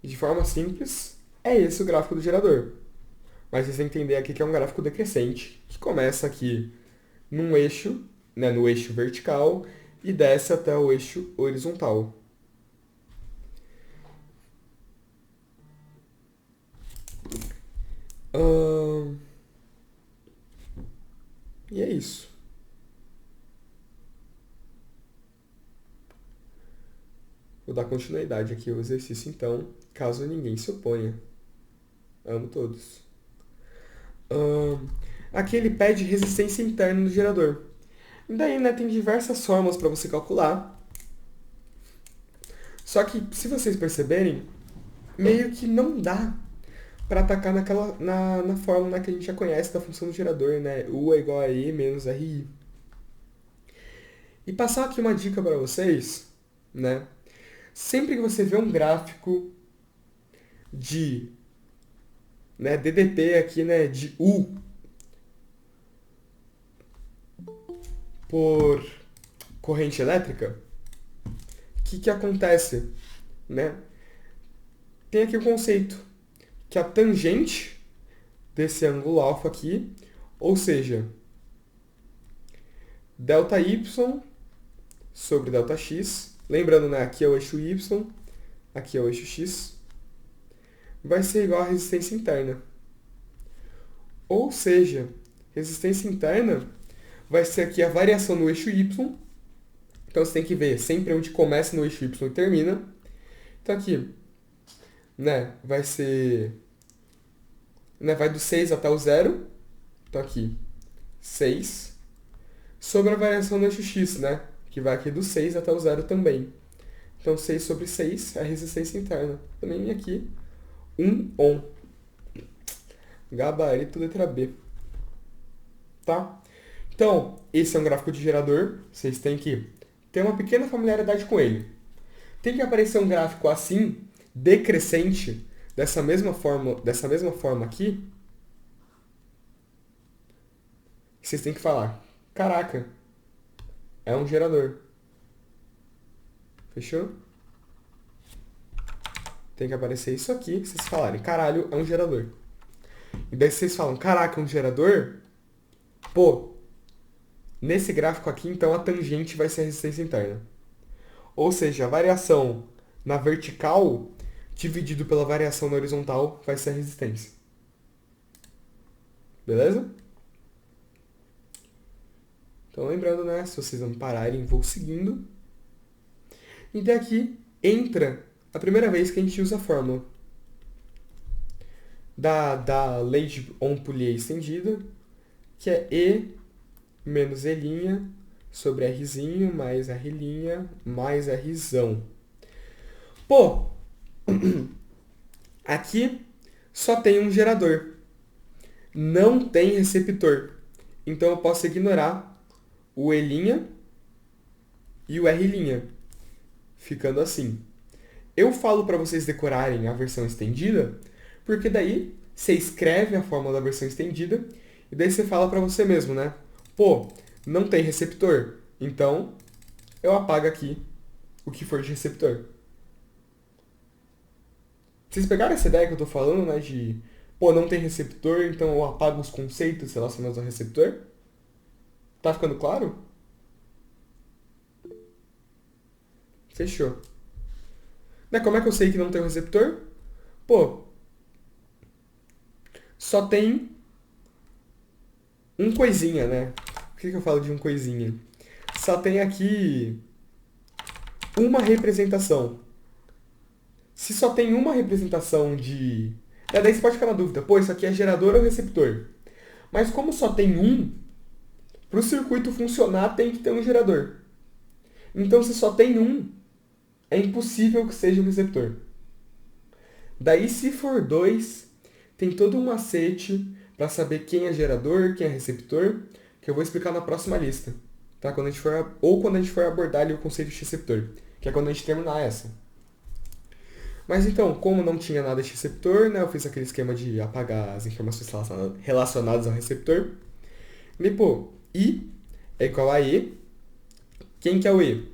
E de forma simples, é esse o gráfico do gerador. Mas vocês entender aqui que é um gráfico decrescente, que começa aqui num eixo, né, no eixo vertical, e desce até o eixo horizontal. E é isso. Vou dar continuidade aqui ao exercício, então, caso ninguém se oponha. Amo todos. Aqui ele pede resistência interna do gerador. E daí, né, tem diversas formas para você calcular. Só que, se vocês perceberem, meio que não dá para atacar na fórmula que a gente já conhece da função do gerador, né? U é igual a E menos RI. E passar aqui uma dica para vocês, né? Sempre que você vê um gráfico de, né, DDT aqui, né, de U por corrente elétrica, o que acontece, né? Tem aqui o conceito que a tangente desse ângulo alfa aqui, ou seja, delta y sobre delta x, lembrando, né, aqui é o eixo y, aqui é o eixo x, vai ser igual à resistência interna. Ou seja, resistência interna vai ser aqui a variação no eixo y, então você tem que ver sempre onde começa no eixo y e termina. Então aqui, né, vai ser, né, vai do 6 até o 0, então aqui 6, sobre a variação no eixo x, né, que vai aqui do 6 até o 0 também. Então 6 sobre 6 é a resistência interna. Também aqui 1 ohm. Gabarito letra B. Tá? Então, esse é um gráfico de gerador. Vocês têm que ter uma pequena familiaridade com ele. Tem que aparecer um gráfico assim, decrescente, dessa mesma forma aqui. Vocês têm que falar, caraca, é um gerador. Fechou? Tem que aparecer isso aqui, vocês falarem, caralho, é um gerador. E daí vocês falam, caraca, um gerador? Pô, nesse gráfico aqui, então, a tangente vai ser a resistência interna. Ou seja, a variação na vertical dividido pela variação na horizontal vai ser a resistência. Beleza? Então, lembrando, né? Se vocês não pararem, vou seguindo. E daqui entra a primeira vez que a gente usa a fórmula da lei de Ohm-Pouliot estendida, que é E menos E' sobre R'zinho mais R' mais R'zão. Pô, aqui só tem um gerador, não tem receptor. Então eu posso ignorar o E' e o R', ficando assim. Eu falo para vocês decorarem a versão estendida, porque daí você escreve a fórmula da versão estendida e daí você fala para você mesmo, né? Pô, não tem receptor, então eu apago aqui o que for de receptor. Vocês pegaram essa ideia que eu tô falando, né? De, pô, não tem receptor, então eu apago os conceitos relacionados ao receptor? Tá ficando claro? Fechou. Né, como é que eu sei que não tem um receptor? Pô, só tem um coisinha, né? Por que eu falo de um coisinha? Só tem aqui uma representação. Se só tem uma representação de... Daí você pode ficar na dúvida, pô, isso aqui é gerador ou receptor? Mas como só tem um, para o circuito funcionar tem que ter um gerador. Então se só tem um, é impossível que seja um receptor. Daí se for dois, tem todo um macete para saber quem é gerador, quem é receptor, que eu vou explicar na próxima lista. Tá? Quando a gente for abordar ali o conceito de receptor, que é quando a gente terminar essa. Mas então, como não tinha nada de receptor, né, eu fiz aquele esquema de apagar as informações relacionadas ao receptor. E, pô, I é igual a E. Quem que é o E?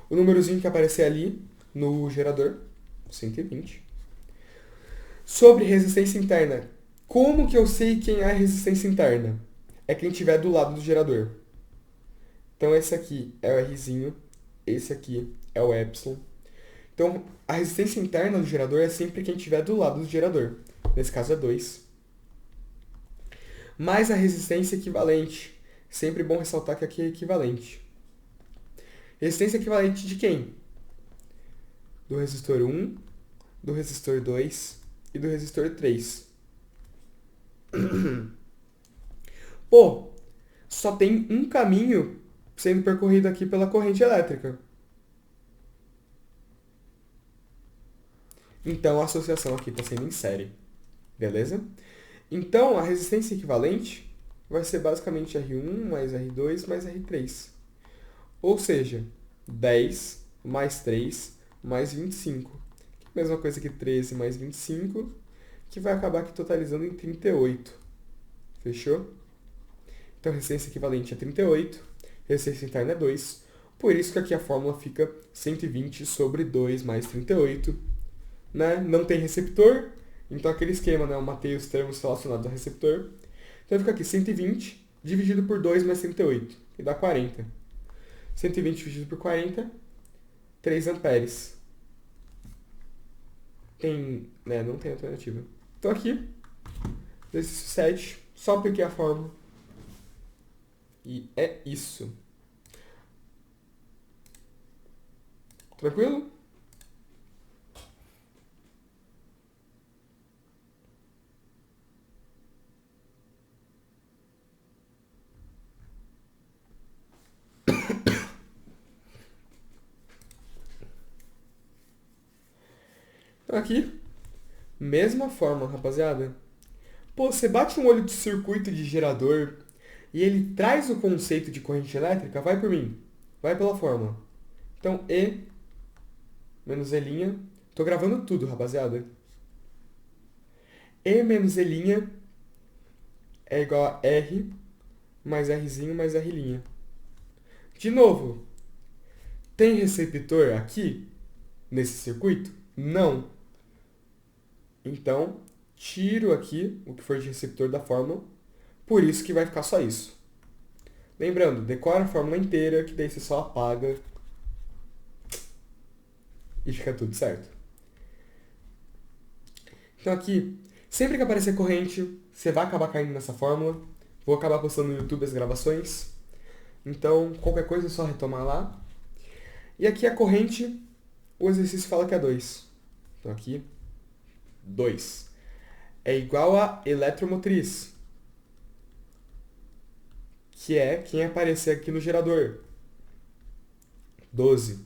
O númerozinho que aparecer ali no gerador, 120. Sobre resistência interna. Como que eu sei quem é a resistência interna? É quem estiver do lado do gerador. Então esse aqui é o Rzinho, esse aqui é o Epsilon. Então a resistência interna do gerador é sempre quem estiver do lado do gerador. Nesse caso é 2. Mais a resistência equivalente. Sempre bom ressaltar que aqui é equivalente. Resistência equivalente de quem? Do resistor 1, do resistor 2 e do resistor 3. Pô, só tem um caminho sendo percorrido aqui pela corrente elétrica. Então, a associação aqui está sendo em série. Beleza? Então, a resistência equivalente vai ser basicamente R1 mais R2 mais R3. Ou seja, 10 mais 3 mais 25. Mesma coisa que 13 mais 25, que vai acabar aqui totalizando em 38. Fechou? Então, resistência equivalente é 38, resistência interna é 2. Por isso que aqui a fórmula fica 120 sobre 2 mais 38. Né? Não tem receptor, então aquele esquema, né? Eu matei os termos relacionados ao receptor. Então fica aqui 120 dividido por 2 mais 38, que dá 40. 120 dividido por 40, 3 amperes. Não tem alternativa. Então aqui, exercício 7, só apliquei a fórmula. E é isso. Tranquilo? Então aqui, mesma forma, rapaziada. Pô, você bate um olho de circuito de gerador e ele traz o conceito de corrente elétrica, vai por mim. Vai pela fórmula. Então, E menos E'. Tô gravando tudo, rapaziada. E menos E' é igual a R mais Rzinho mais R'. De novo, tem receptor aqui nesse circuito? Não. Então, tiro aqui o que for de receptor da fórmula, por isso que vai ficar só isso. Lembrando, decora a fórmula inteira, que daí você só apaga e fica tudo certo. Então aqui, sempre que aparecer corrente, você vai acabar caindo nessa fórmula. Vou acabar postando no YouTube as gravações. Então, qualquer coisa é só retomar lá. E aqui a corrente, o exercício fala que é 2. Então aqui, 2. É igual a eletromotriz, que é quem aparecer aqui no gerador. 12.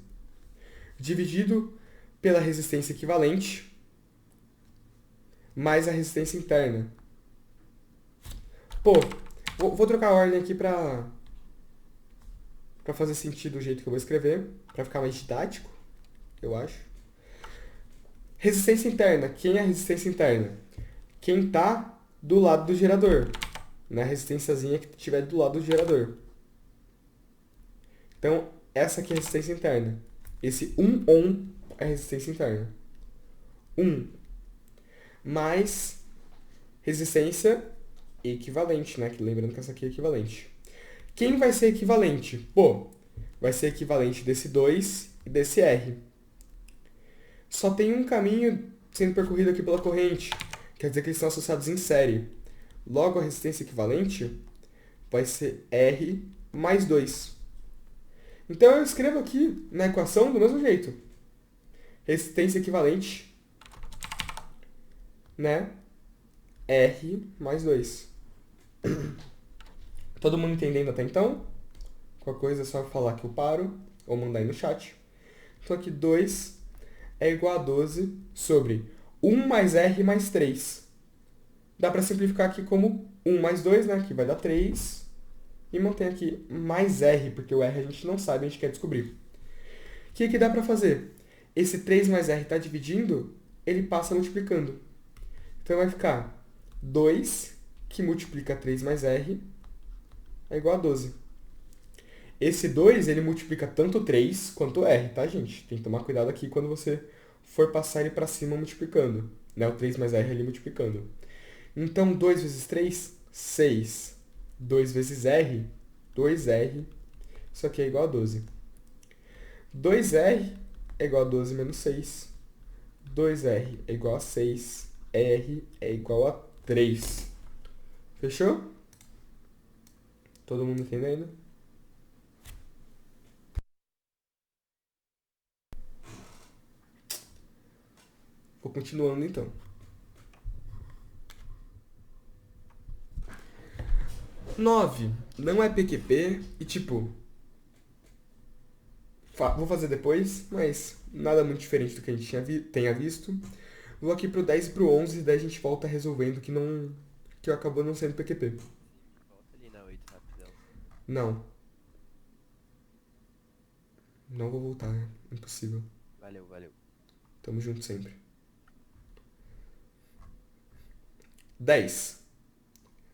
Dividido pela resistência equivalente, mais a resistência interna. Pô, vou trocar a ordem aqui pra fazer sentido do jeito que eu vou escrever, pra ficar mais didático, eu acho. Resistência interna. Quem é a resistência interna? Quem tá do lado do gerador. Na resistênciazinha que estiver do lado do gerador. Então, essa aqui é a resistência interna. Esse 1 ohm é a resistência interna. 1 mais resistência equivalente, né? Lembrando que essa aqui é equivalente. Quem vai ser equivalente? Pô, vai ser equivalente desse 2 e desse R. Só tem um caminho sendo percorrido aqui pela corrente. Quer dizer que eles estão associados em série. Logo, a resistência equivalente vai ser R mais 2. Então, eu escrevo aqui na equação do mesmo jeito. Resistência equivalente, né? R mais 2. Todo mundo entendendo até então? Qualquer coisa é só falar que eu paro ou mandar aí no chat. Então, aqui 2 é igual a 12 sobre 1 mais R mais 3. Dá para simplificar aqui como 1 mais 2, né? Que vai dar 3. E mantém aqui mais R, porque o R a gente não sabe, a gente quer descobrir. O que dá para fazer? Esse 3 mais R está dividindo, ele passa multiplicando. Então vai ficar 2, que multiplica 3 mais R, é igual a 12. Esse 2, ele multiplica tanto 3 quanto R, tá, gente? Tem que tomar cuidado aqui quando você for passar ele para cima multiplicando. Né? O 3 mais R ali multiplicando. Então, 2 vezes 3, 6. 2 vezes R, 2R. Isso aqui é igual a 12. 2R é igual a 12 menos 6. 2R é igual a 6. R é igual a 3. Fechou? Todo mundo entendendo? Vou continuando então. 9 não é PQP e tipo, vou fazer depois, mas nada muito diferente do que a gente tenha visto. Vou aqui pro 10 e pro 11, daí a gente volta resolvendo que acabou não sendo PQP. Volta ali na 8 rapidão. Não, não vou voltar, é impossível. Valeu, valeu. Tamo junto sempre. 10.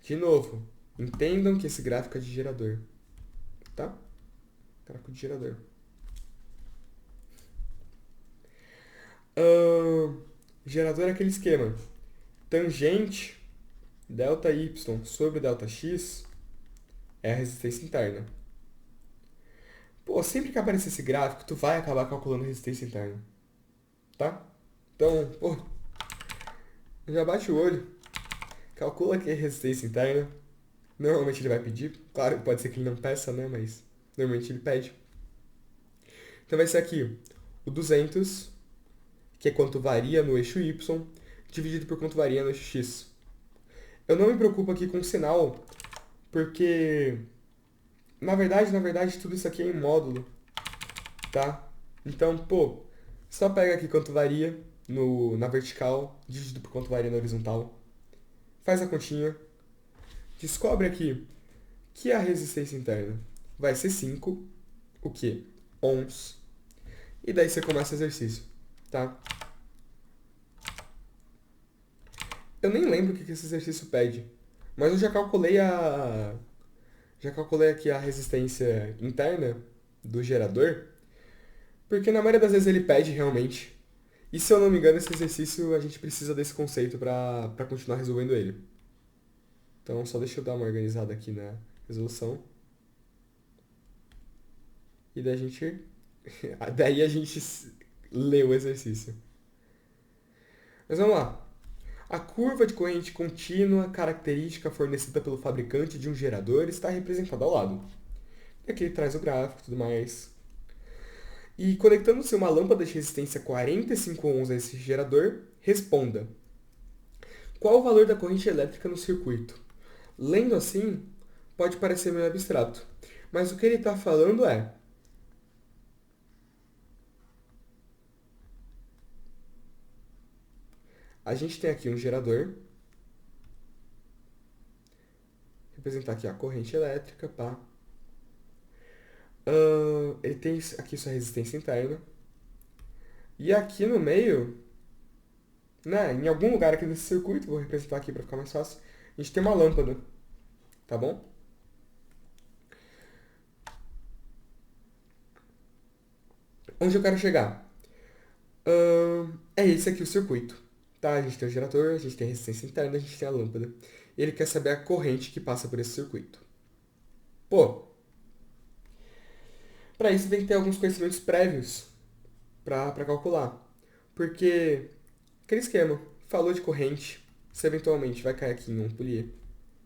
De novo, entendam que esse gráfico é de gerador, tá? Gráfico de gerador. Gerador é aquele esquema. Tangente ΔY sobre ΔX é a resistência interna. Pô, sempre que aparecer esse gráfico, tu vai acabar calculando a resistência interna. Tá? Então, pô, já bate o olho. Calcula aqui a resistência interna. Normalmente ele vai pedir. Claro, pode ser que ele não peça, né? Mas normalmente ele pede. Então vai ser aqui o 200, que é quanto varia no eixo Y, dividido por quanto varia no eixo X. Eu não me preocupo aqui com o sinal, porque na verdade, tudo isso aqui é em módulo, tá? Então, pô, só pega aqui quanto varia na vertical, dividido por quanto varia na horizontal. Faz a continha. Descobre aqui que a resistência interna vai ser 5, o que? Ohms. E daí você começa o exercício, tá? Eu nem lembro o que esse exercício pede, mas eu já calculei aqui a resistência interna do gerador, porque na maioria das vezes ele pede realmente. E se eu não me engano, esse exercício a gente precisa desse conceito para continuar resolvendo ele. Então só deixa eu dar uma organizada aqui na resolução. E daí a gente lê o exercício. Mas vamos lá. A curva de corrente contínua característica fornecida pelo fabricante de um gerador está representada ao lado. Aqui ele traz o gráfico e tudo mais. E conectando-se uma lâmpada de resistência 45 ohms a esse gerador, responda: qual o valor da corrente elétrica no circuito? Lendo assim, pode parecer meio abstrato, mas o que ele está falando é: a gente tem aqui um gerador, representar aqui a corrente elétrica, pá. Ele tem aqui sua resistência interna. E aqui no meio, né, em algum lugar aqui desse circuito, vou representar aqui para ficar mais fácil, a gente tem uma lâmpada, tá bom? Onde eu quero chegar? É esse aqui o circuito, tá? A gente tem o gerador, a gente tem a resistência interna, a gente tem a lâmpada. E ele quer saber a corrente que passa por esse circuito. Pô, para isso tem que ter alguns conhecimentos prévios para calcular. Porque, aquele esquema, falou de corrente, você eventualmente vai cair aqui em um polier,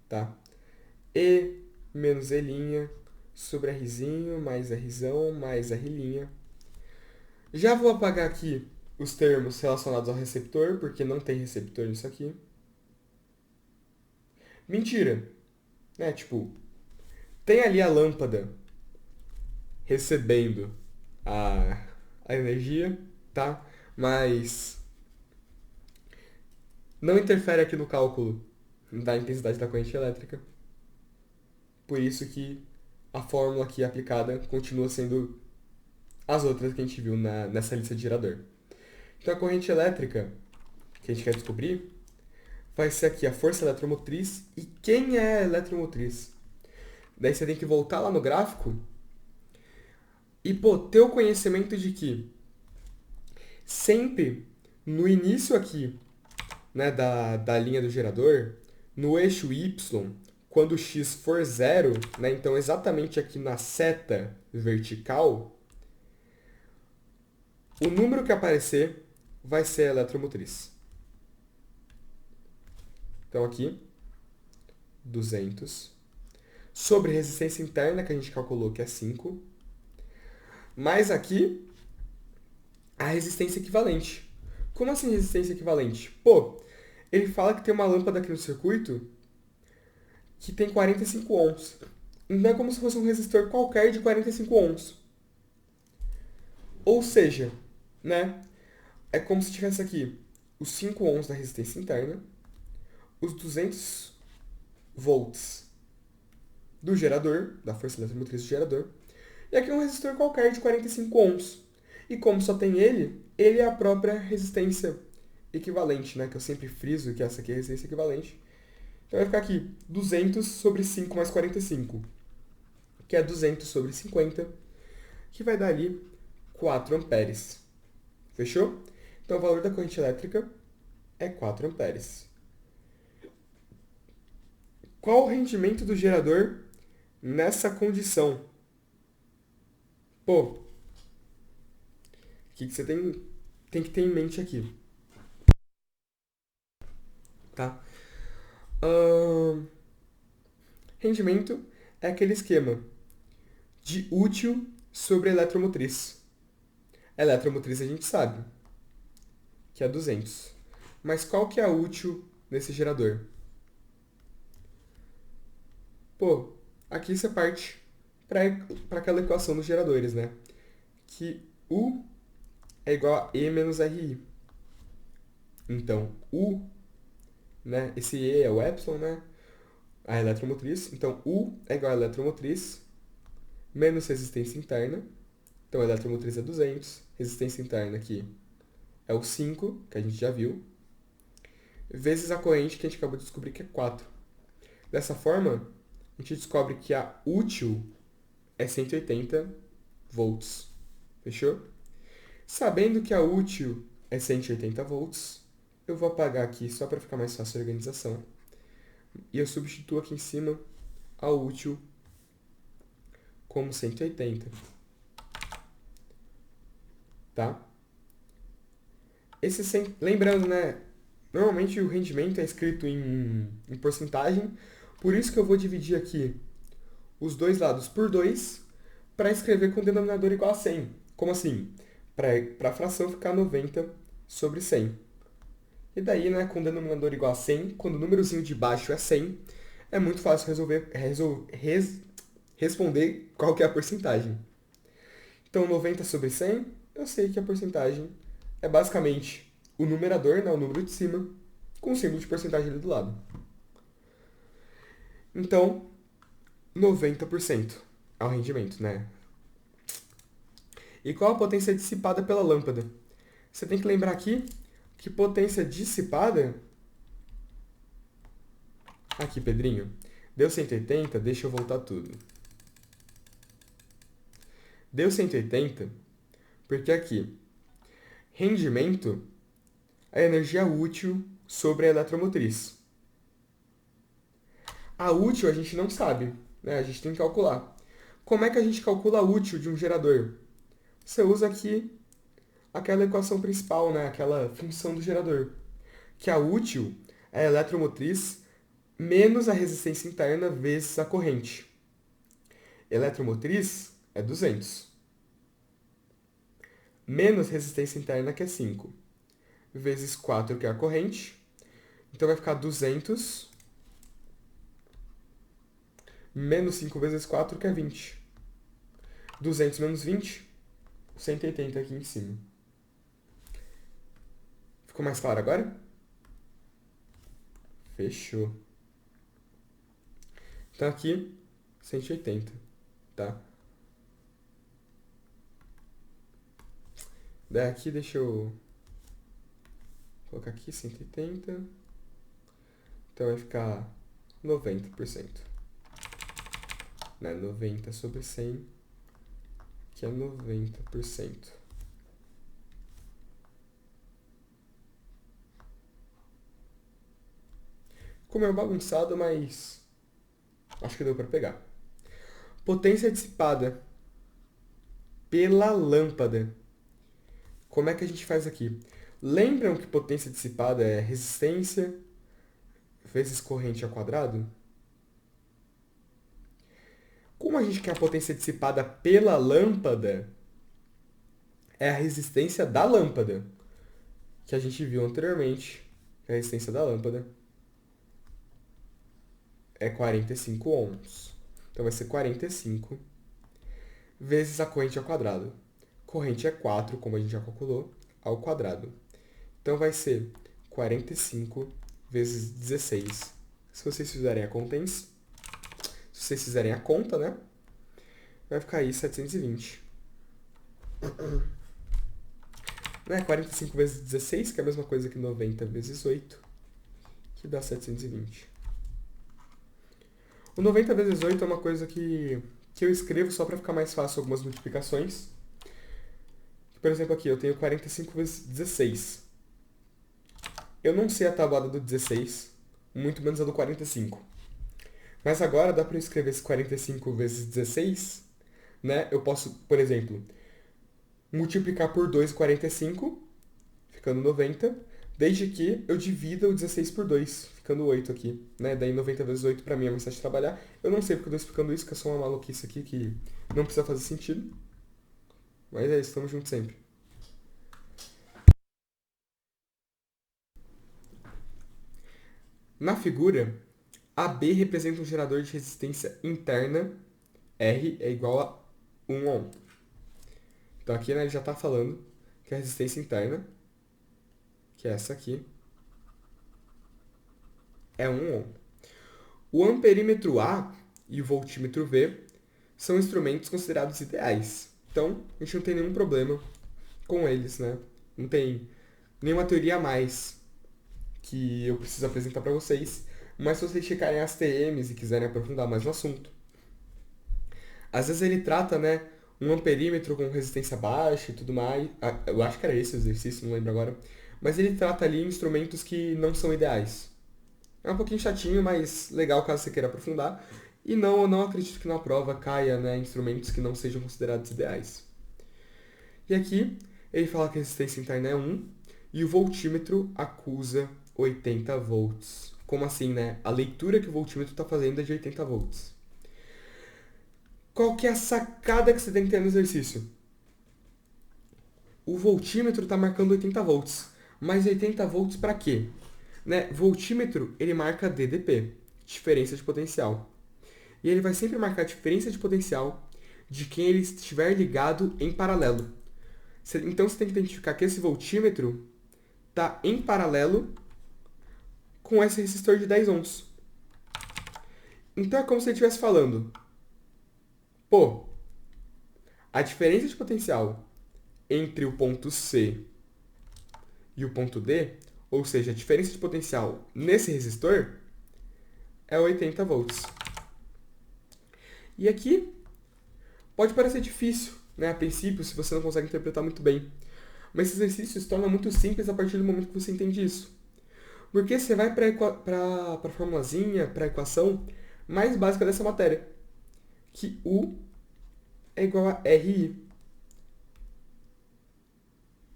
tá? E menos E' sobre Rzinho, mais Rzão, mais R'. Já vou apagar aqui os termos relacionados ao receptor, porque não tem receptor nisso aqui. Mentira! Né? Tipo, tem ali a lâmpada recebendo a energia, tá? Mas não interfere aqui no cálculo da intensidade da corrente elétrica. Por isso que a fórmula aqui aplicada continua sendo as outras que a gente viu nessa lista de gerador. Então a corrente elétrica que a gente quer descobrir vai ser aqui a força eletromotriz e quem é a eletromotriz. Daí você tem que voltar lá no gráfico e, pô, ter o conhecimento de que sempre no início aqui, né, da linha do gerador, no eixo Y, quando x for zero, né, então exatamente aqui na seta vertical, o número que aparecer vai ser a eletromotriz. Então aqui, 200, sobre resistência interna, que a gente calculou que é 5, mais aqui, a resistência equivalente. Como assim resistência equivalente? Pô, ele fala que tem uma lâmpada aqui no circuito que tem 45 ohms. Então é como se fosse um resistor qualquer de 45 ohms. Ou seja, né, é como se tivesse aqui os 5 ohms da resistência interna, os 200 volts do gerador, da força eletromotriz do gerador, e aqui um resistor qualquer de 45 ohms. E como só tem ele é a própria resistência equivalente, né? Que eu sempre friso que essa aqui é a resistência equivalente. Então vai ficar aqui 200 sobre 5 mais 45, que é 200 sobre 50, que vai dar ali 4 amperes. Fechou? Então o valor da corrente elétrica é 4 amperes. Qual o rendimento do gerador nessa condição? Pô, o que você tem que ter em mente aqui? Tá? Rendimento é aquele esquema de útil sobre a eletromotriz. A eletromotriz a gente sabe que é 200. Mas qual que é a útil nesse gerador? Pô, aqui você parte para aquela equação dos geradores, né? Que U é igual a E menos RI. Então, U, né? Esse E é o epsilon, né? A eletromotriz. Então, U é igual a eletromotriz menos resistência interna. Então, a eletromotriz é 200. Resistência interna aqui é o 5, que a gente já viu. Vezes a corrente, que a gente acabou de descobrir que é 4. Dessa forma, a gente descobre que a útil é 180 volts. Fechou? Sabendo que a útil é 180 volts, eu vou apagar aqui só para ficar mais fácil a organização. E eu substituo aqui em cima a útil como 180. Tá? Lembrando, né? Normalmente o rendimento é escrito em porcentagem, por isso que eu vou dividir aqui os dois lados por 2 para escrever com o denominador igual a 100. Como assim? Para a fração ficar 90 sobre 100. E daí, né, com o denominador igual a 100, quando o númerozinho de baixo é 100, é muito fácil responder qual que é a porcentagem. Então, 90 sobre 100, eu sei que a porcentagem é basicamente o numerador, né, o número de cima, com o símbolo de porcentagem ali do lado. Então, 90% é o rendimento, né? E qual a potência dissipada pela lâmpada? Você tem que lembrar aqui que potência dissipada... Aqui, Pedrinho. Deu 180, deixa eu voltar tudo. Deu 180 porque aqui, rendimento é a energia útil sobre a eletromotriz. A útil a gente não sabe, né? A gente tem que calcular. Como é que a gente calcula a útil de um gerador? Você usa aqui aquela equação principal, né? Aquela função do gerador. Que a útil é a eletromotriz menos a resistência interna vezes a corrente. Eletromotriz é 200. Menos resistência interna, que é 5. Vezes 4, que é a corrente. Então vai ficar 200 menos 5 vezes 4, que é 20. 200 menos 20, 180 aqui em cima. Ficou mais claro agora? Fechou. Então aqui, 180, tá? Daqui, deixa eu colocar aqui 180. Então vai ficar 90%. Né? 90 sobre 100, que é 90%. Ficou meio bagunçado, mas acho que deu para pegar. Potência dissipada pela lâmpada. Como é que a gente faz aqui? Lembram que potência dissipada é resistência vezes corrente ao quadrado? Como a gente quer a potência dissipada pela lâmpada, é a resistência da lâmpada, que a gente viu anteriormente, que a resistência da lâmpada é 45 ohms. Então vai ser 45 vezes a corrente ao quadrado. Corrente é 4, como a gente já calculou, ao quadrado. Então vai ser 45 vezes 16. Se vocês fizerem a contência, se vocês fizerem a conta, né? Vai ficar aí 720. Né? 45 vezes 16, que é a mesma coisa que 90 vezes 8, que dá 720. O 90 vezes 8 é uma coisa que eu escrevo só para ficar mais fácil algumas multiplicações. Por exemplo, aqui eu tenho 45 vezes 16. Eu não sei a tabuada do 16, muito menos a do 45. Mas agora dá para eu escrever esse 45 vezes 16, né? Eu posso, por exemplo, multiplicar por 2 o 45, ficando 90, desde que eu divida o 16 por 2, ficando 8 aqui, né? Daí 90 vezes 8 para mim é mais fácil de trabalhar. Eu não sei porque eu estou explicando isso, que é só uma maluquice aqui que não precisa fazer sentido. Mas é isso, estamos juntos sempre. Na figura, AB representa um gerador de resistência interna, R é igual a 1 ohm. Então aqui, né, ele já está falando que a resistência interna, que é essa aqui, é 1 ohm. O amperímetro A e o voltímetro V são instrumentos considerados ideais. Então, a gente não tem nenhum problema com eles, né? Não tem nenhuma teoria a mais que eu preciso apresentar para vocês. Mas se vocês checarem as TMs e quiserem aprofundar mais no assunto, às vezes ele trata, né, um amperímetro com resistência baixa e tudo mais. Eu acho que era esse o exercício, não lembro agora. Mas ele trata ali instrumentos que não são ideais. É um pouquinho chatinho, mas legal caso você queira aprofundar. E não, eu não acredito que na prova caia, né, instrumentos que não sejam considerados ideais. E aqui ele fala que a resistência interna é 1 e o voltímetro acusa 80 volts. Como assim, né? A leitura que o voltímetro está fazendo é de 80 volts. Qual que é a sacada que você tem que ter no exercício? O voltímetro está marcando 80 volts. Mas 80 volts para quê? Né? Voltímetro, ele marca DDP, diferença de potencial. E ele vai sempre marcar a diferença de potencial de quem ele estiver ligado em paralelo. Então você tem que identificar que esse voltímetro está em paralelo com esse resistor de 10 ohms. Então é como se ele estivesse falando, pô, a diferença de potencial entre o ponto C e o ponto D, ou seja, a diferença de potencial nesse resistor, é 80 volts. E aqui pode parecer difícil, né, a princípio, se você não consegue interpretar muito bem. Mas esse exercício se torna muito simples a partir do momento que você entende isso. Porque você vai para a formulazinha, para a equação mais básica dessa matéria, que U é igual a RI.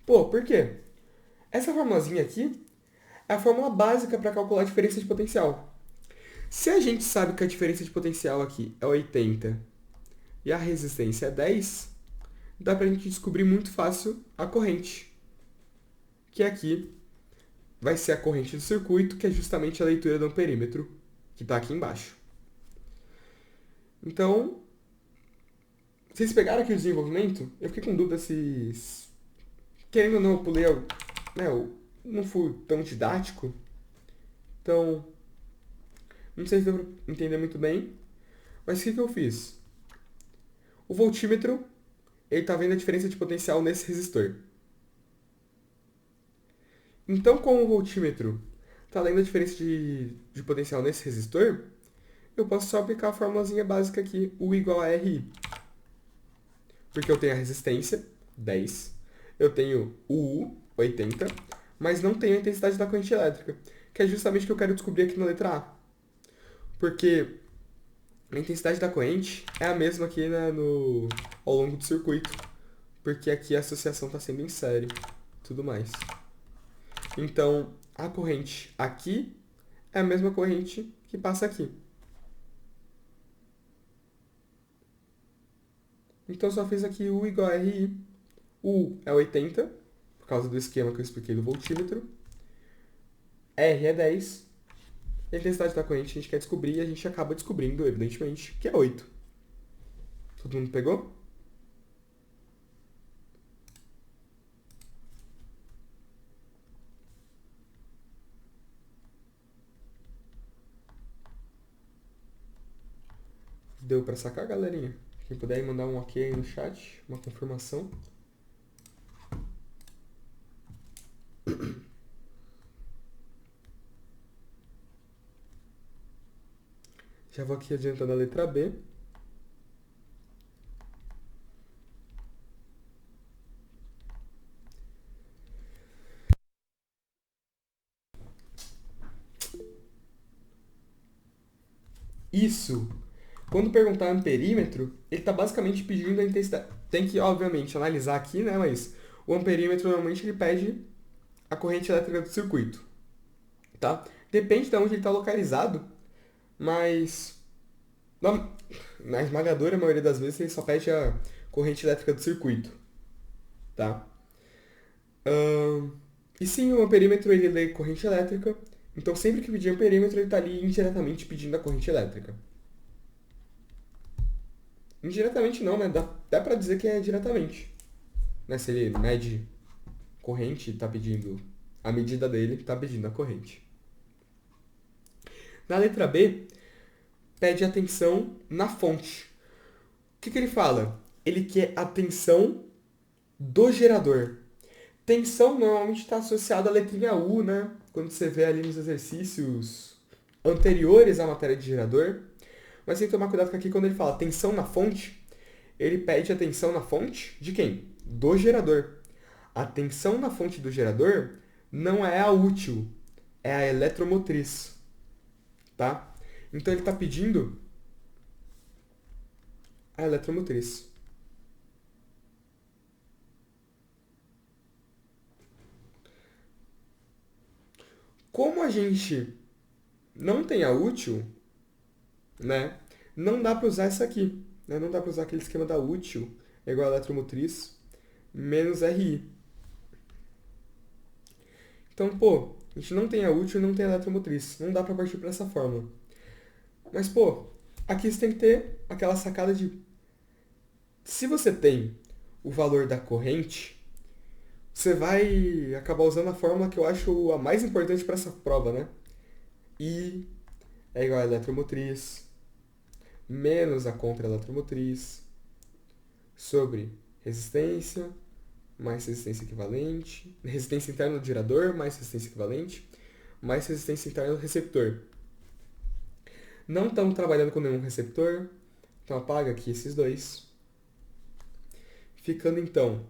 Pô, por quê? Essa formulazinha aqui é a fórmula básica para calcular a diferença de potencial. Se a gente sabe que a diferença de potencial aqui é 80 e a resistência é 10, dá para a gente descobrir muito fácil a corrente, que aqui vai ser a corrente do circuito, que é justamente a leitura do amperímetro, que está aqui embaixo. Então, vocês pegaram aqui o desenvolvimento? Eu fiquei com dúvida se... Querendo ou não, eu pulei... Né, eu não fui tão didático. Então, não sei se deu para entender muito bem. Mas o que eu fiz? O voltímetro, ele está vendo a diferença de potencial nesse resistor. Então, como o voltímetro está lendo a diferença de potencial nesse resistor, eu posso só aplicar a formulazinha básica aqui, U igual a RI. Porque eu tenho a resistência, 10, eu tenho o U, 80, mas não tenho a intensidade da corrente elétrica, que é justamente o que eu quero descobrir aqui na letra A. Porque a intensidade da corrente é a mesma aqui, né, ao longo do circuito, porque aqui a associação está sendo em série, tudo mais. Então, a corrente aqui é a mesma corrente que passa aqui. Então, eu só fiz aqui U igual a RI. U é 80, por causa do esquema que eu expliquei do voltímetro. R é 10. E a intensidade da corrente a gente quer descobrir e a gente acaba descobrindo, evidentemente, que é 8. Todo mundo pegou? Deu pra sacar, galerinha? Quem puder aí mandar um ok aí no chat, uma confirmação. Já vou aqui adiantando a letra B. Isso, quando perguntar amperímetro, ele está basicamente pedindo a intensidade. Tem que, obviamente, analisar aqui, né? Mas o amperímetro normalmente ele pede a corrente elétrica do circuito, tá? Depende de onde ele está localizado, mas na, na esmagadora maioria das vezes ele só pede a corrente elétrica do circuito, tá? Ahn, e sim, o amperímetro ele lê corrente elétrica, então sempre que pedir amperímetro ele está ali indiretamente pedindo a corrente elétrica. Indiretamente não, né? Dá pra dizer que é diretamente. Né? Se ele mede corrente, tá pedindo a medida dele, tá pedindo a corrente. Na letra B, pede atenção na fonte. O que ele fala? Ele quer a tensão do gerador. Tensão normalmente está associada à letrinha U, né? Quando você vê ali nos exercícios anteriores à matéria de gerador. Mas tem que tomar cuidado que aqui quando ele fala tensão na fonte, ele pede a tensão na fonte de quem? Do gerador. A tensão na fonte do gerador não é a útil, é a eletromotriz, tá? Então ele está pedindo a eletromotriz. Como a gente não tem a útil, né? Não dá para usar essa aqui, né? Não dá para usar aquele esquema da útil é igual a eletromotriz menos RI. Então, pô, a gente não tem a útil e não tem a eletromotriz. Não dá para partir para essa fórmula. Mas, pô, aqui você tem que ter aquela sacada de... Se você tem o valor da corrente, você vai acabar usando a fórmula que eu acho a mais importante para essa prova, né? I é igual a eletromotriz menos a contra-eletromotriz sobre resistência mais resistência equivalente, resistência interna do gerador mais resistência equivalente, mais resistência interna do receptor. Não estamos trabalhando com nenhum receptor, então apaga aqui esses dois. Ficando então,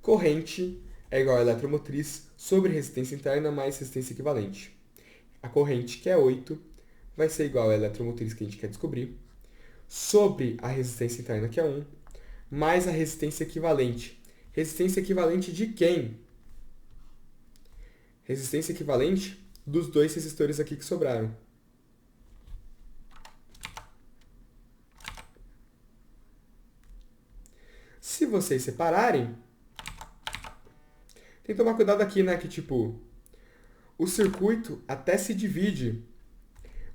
corrente é igual a eletromotriz sobre resistência interna mais resistência equivalente. A corrente, que é 8, vai ser igual à eletromotriz que a gente quer descobrir, sobre a resistência interna, que é 1, mais a resistência equivalente. Resistência equivalente de quem? Resistência equivalente dos dois resistores aqui que sobraram. Se vocês separarem, tem que tomar cuidado aqui, né? Que tipo, o circuito até se divide,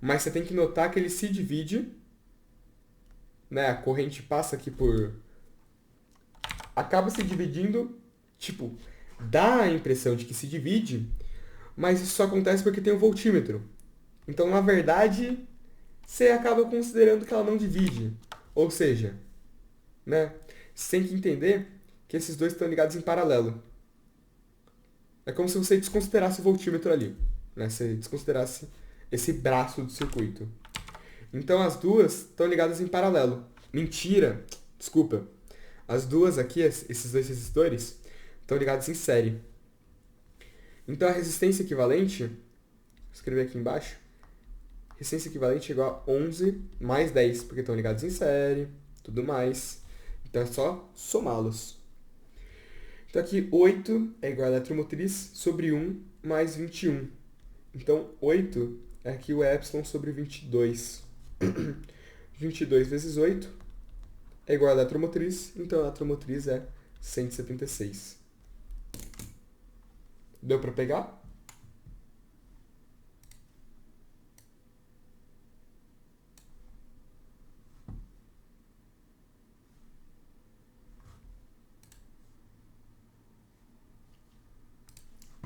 mas você tem que notar que ele se divide, né? A corrente passa aqui por... Acaba se dividindo, tipo, dá a impressão de que se divide, mas isso só acontece porque tem um voltímetro. Então, na verdade, você acaba considerando que ela não divide. Ou seja, né? Você tem que entender que esses dois estão ligados em paralelo. É como se você desconsiderasse o voltímetro ali, né? Você desconsiderasse esse braço do circuito. Então as duas estão ligadas em paralelo. Mentira! Desculpa. As duas aqui, esses dois resistores, estão ligados em série. Então a resistência equivalente, vou escrever aqui embaixo, resistência equivalente é igual a 11 mais 10, porque estão ligados em série, tudo mais. Então é só somá-los. Então aqui 8 é igual a eletromotriz sobre 1 mais 21. Então 8 é aqui o epsilon sobre 22. 22 vezes 8 é igual a eletromotriz, então a eletromotriz é 176. Deu para pegar?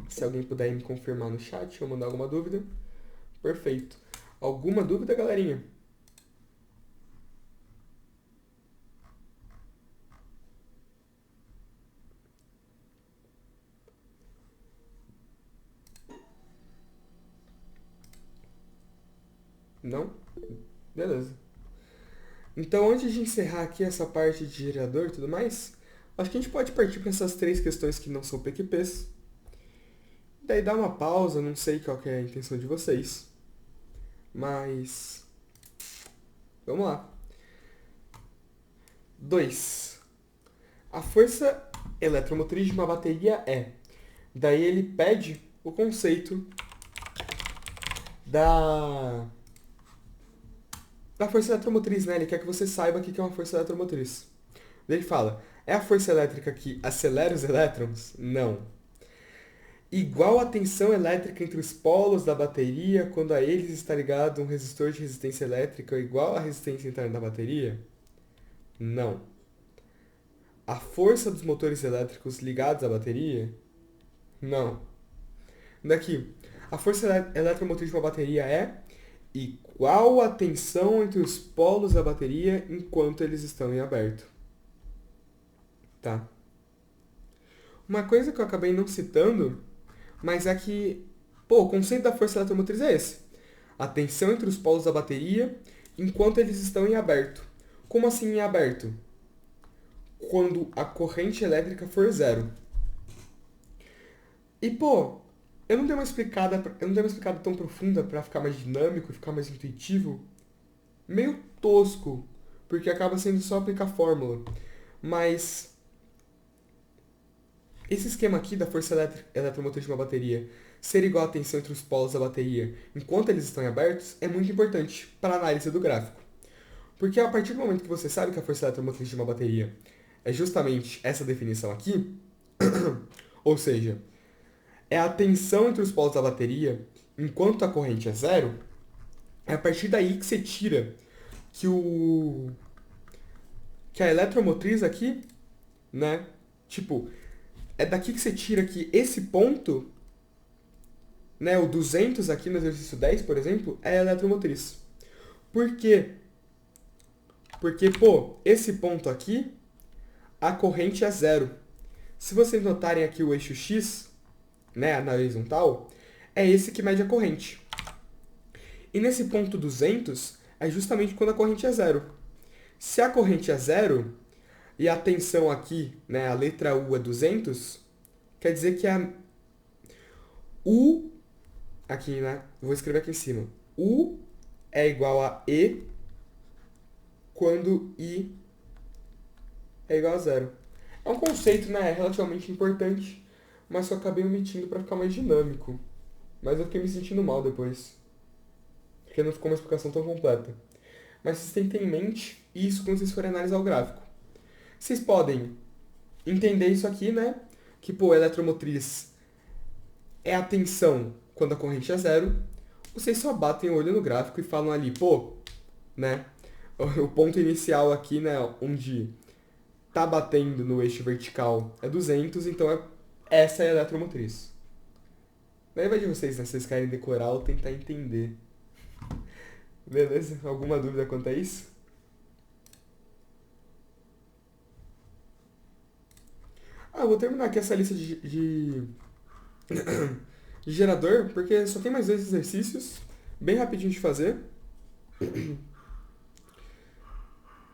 Se alguém puder me confirmar no chat ou mandar alguma dúvida, perfeito. Alguma dúvida, galerinha? Não? Beleza. Então, antes de encerrar aqui essa parte de gerador e tudo mais, acho que a gente pode partir para essas três questões que não são PQPs. Daí dá uma pausa, não sei qual que é a intenção de vocês. Mas... vamos lá. 2. A força eletromotriz de uma bateria é. Daí ele pede o conceito da força eletromotriz, né? Ele quer que você saiba o que é uma força eletromotriz. Daí ele fala, é a força elétrica que acelera os elétrons? Não. Igual a tensão elétrica entre os polos da bateria quando a eles está ligado um resistor de resistência elétrica igual à resistência interna da bateria? Não. A força dos motores elétricos ligados à bateria? Não. Daqui, a força eletromotriz de uma bateria é igual a tensão entre os polos da bateria enquanto eles estão em aberto. Tá? Uma coisa que eu acabei não citando, mas é que, o conceito da força eletromotriz é esse. A tensão entre os polos da bateria enquanto eles estão em aberto. Como assim em aberto? Quando a corrente elétrica for zero. E, eu não dei uma explicada tão profunda para ficar mais dinâmico e ficar mais intuitivo. Meio tosco, porque acaba sendo só aplicar fórmula. Mas esse esquema aqui da força eletromotriz de uma bateria ser igual à tensão entre os polos da bateria enquanto eles estão abertos é muito importante para a análise do gráfico. Porque a partir do momento que você sabe que a força eletromotriz de uma bateria é justamente essa definição aqui, ou seja, é a tensão entre os polos da bateria enquanto a corrente é zero, é a partir daí que você tira que a eletromotriz aqui, né, é daqui que você tira que esse ponto, né, o 200 aqui no exercício 10, por exemplo, é a eletromotriz. Por quê? Porque, esse ponto aqui, a corrente é zero. Se vocês notarem aqui o eixo X, né, na horizontal, é esse que mede a corrente. E nesse ponto 200 é justamente quando a corrente é zero. Se a corrente é zero e a tensão aqui, né, a letra U é 200, quer dizer que a U, aqui, né, vou escrever aqui em cima, U é igual a E quando I é igual a zero. É um conceito, né, relativamente importante, mas eu acabei omitindo para ficar mais dinâmico. Mas eu fiquei me sentindo mal depois, porque não ficou uma explicação tão completa. Mas vocês têm que ter em mente isso quando vocês forem analisar o gráfico. Vocês podem entender isso aqui, né? Que, a eletromotriz é a tensão quando a corrente é zero. Vocês só batem o olho no gráfico e falam ali, né? O ponto inicial aqui, né? Onde tá batendo no eixo vertical é 200, então essa é a eletromotriz. Daí vai de vocês, né? Se vocês querem decorar ou tentar entender. Beleza? Alguma dúvida quanto a isso? Eu vou terminar aqui essa lista de gerador, porque só tem mais 2 exercícios, bem rapidinho de fazer.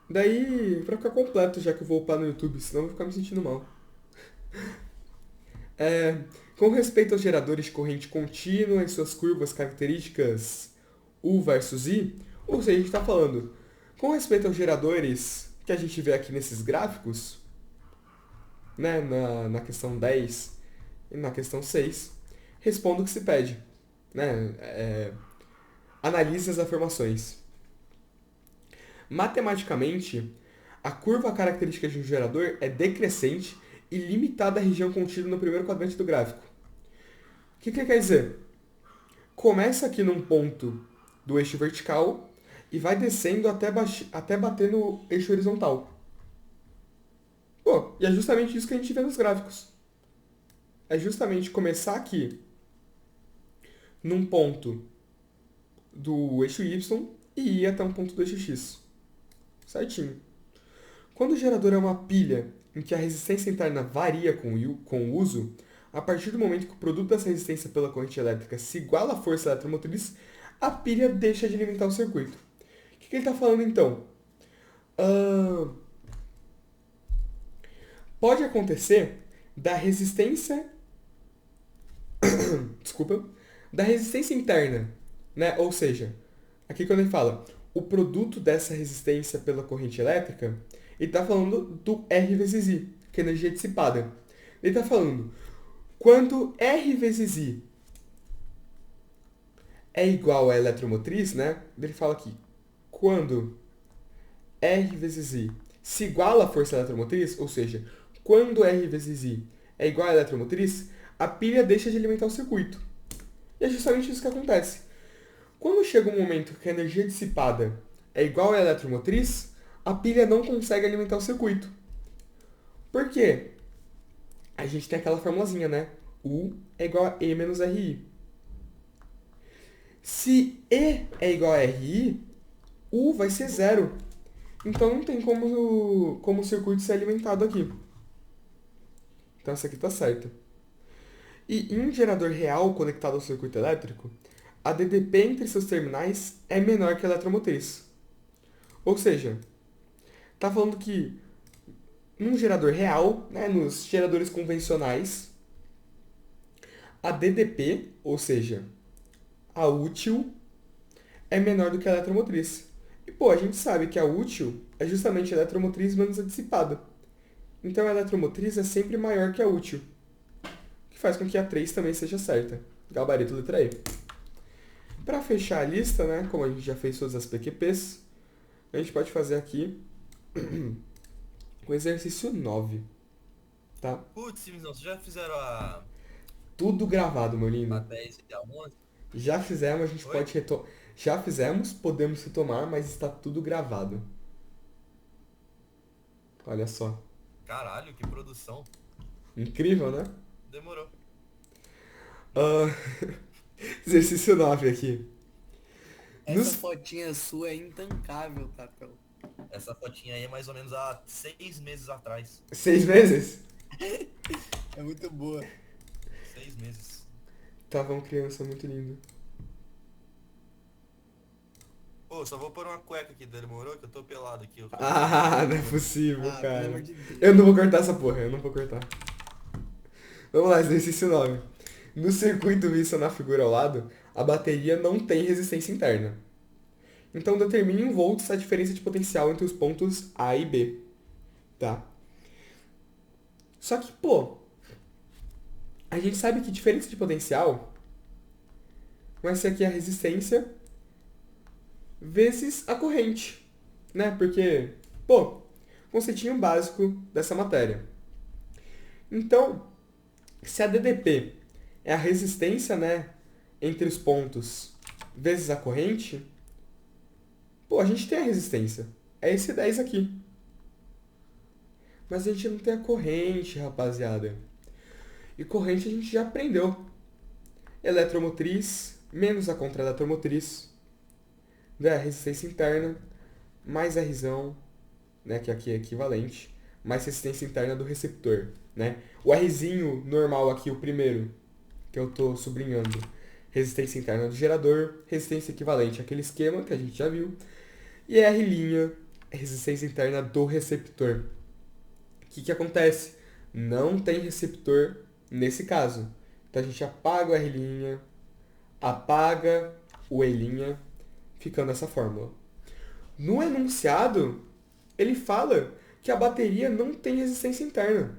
Daí, pra ficar completo, já que eu vou upar no YouTube, senão eu vou ficar me sentindo mal. Com respeito aos geradores de corrente contínua e suas curvas características U versus I, ou seja, a gente está falando, com respeito aos geradores que a gente vê aqui nesses gráficos, né, na questão 10 e na questão 6, respondo o que se pede. Né, analise as afirmações. Matematicamente, a curva característica de um gerador é decrescente e limitada à região contida no primeiro quadrante do gráfico. O que quer dizer? Começa aqui num ponto do eixo vertical e vai descendo até bater no eixo horizontal. E é justamente isso que a gente vê nos gráficos. É justamente começar aqui num ponto do eixo Y e ir até um ponto do eixo X. Certinho. Quando o gerador é uma pilha em que a resistência interna varia com o uso, a partir do momento que o produto dessa resistência pela corrente elétrica se iguala à força eletromotriz, a pilha deixa de alimentar o circuito. O que ele está falando então? Ah, pode acontecer da resistência, desculpa, da resistência interna, né? Ou seja, aqui quando ele fala o produto dessa resistência pela corrente elétrica, ele está falando do R vezes I, que é energia dissipada. Ele está falando quando R vezes I é igual a eletromotriz, né? Ele fala aqui, quando R vezes I se iguala à força eletromotriz, ou seja, quando R vezes I é igual à eletromotriz, a pilha deixa de alimentar o circuito. E é justamente isso que acontece. Quando chega um momento que a energia dissipada é igual à eletromotriz, a pilha não consegue alimentar o circuito. Por quê? A gente tem aquela formulazinha, né? U é igual a E menos RI. Se E é igual a RI, U vai ser zero. Então não tem como o circuito ser alimentado aqui. Então essa aqui está certa. E em um gerador real conectado ao circuito elétrico, a DDP entre seus terminais é menor que a eletromotriz. Ou seja, está falando que num gerador real, né, nos geradores convencionais, a DDP, ou seja, a útil, é menor do que a eletromotriz. E, pô, a gente sabe que a útil é justamente a eletromotriz menos a dissipada. Então, a eletromotriz é sempre maior que a útil, que faz com que a 3 também seja certa. Gabarito letra E. Para fechar a lista, né, como a gente já fez todas as PQPs, a gente pode fazer aqui o exercício 9, tá? Putz, Simzão, vocês já fizeram a Tudo gravado, meu lindo. 10 e a 11? Já fizemos, a gente Oi? pode retomar. Já fizemos, podemos retomar, mas está tudo gravado. Olha só. Caralho, que produção. Incrível, né? Demorou. Ah, exercício 9 aqui. Essa Nos- fotinha sua é intancável, Tapel. Essa fotinha aí é mais ou menos há 6 meses atrás. 6 meses? É muito boa. 6 meses. Tava uma criança muito linda. Pô, só vou pôr uma cueca aqui, demorou? Que eu tô pelado aqui. Ah, não é possível, Ah, pelo cara. amor de Deus. Eu não vou cortar essa porra, eu não vou cortar. Vamos lá, exercício 9. No circuito visto na figura ao lado, a bateria não tem resistência interna. Então determine em volts a diferença de potencial entre os pontos A e B. Tá? Só que, pô, a gente sabe que diferença de potencial vai ser aqui a resistência vezes a corrente, né? Porque, pô, conceitinho básico dessa matéria. Então, se a DDP é a resistência, né, entre os pontos vezes a corrente, pô, a gente tem a resistência. É esse 10 aqui. Mas a gente não tem a corrente, rapaziada. E corrente a gente já aprendeu. Eletromotriz menos a contra-eletromotriz, né, resistência interna, mais Rzão, né, que aqui é equivalente, mais resistência interna do receptor, né? O Rzinho normal aqui, o primeiro, que eu tô sublinhando, resistência interna do gerador, resistência equivalente àquele esquema que a gente já viu, e R', resistência interna do receptor. O que acontece? Não tem receptor nesse caso. Então a gente apaga o R', apaga o E', ficando essa fórmula. No enunciado, ele fala que a bateria não tem resistência interna.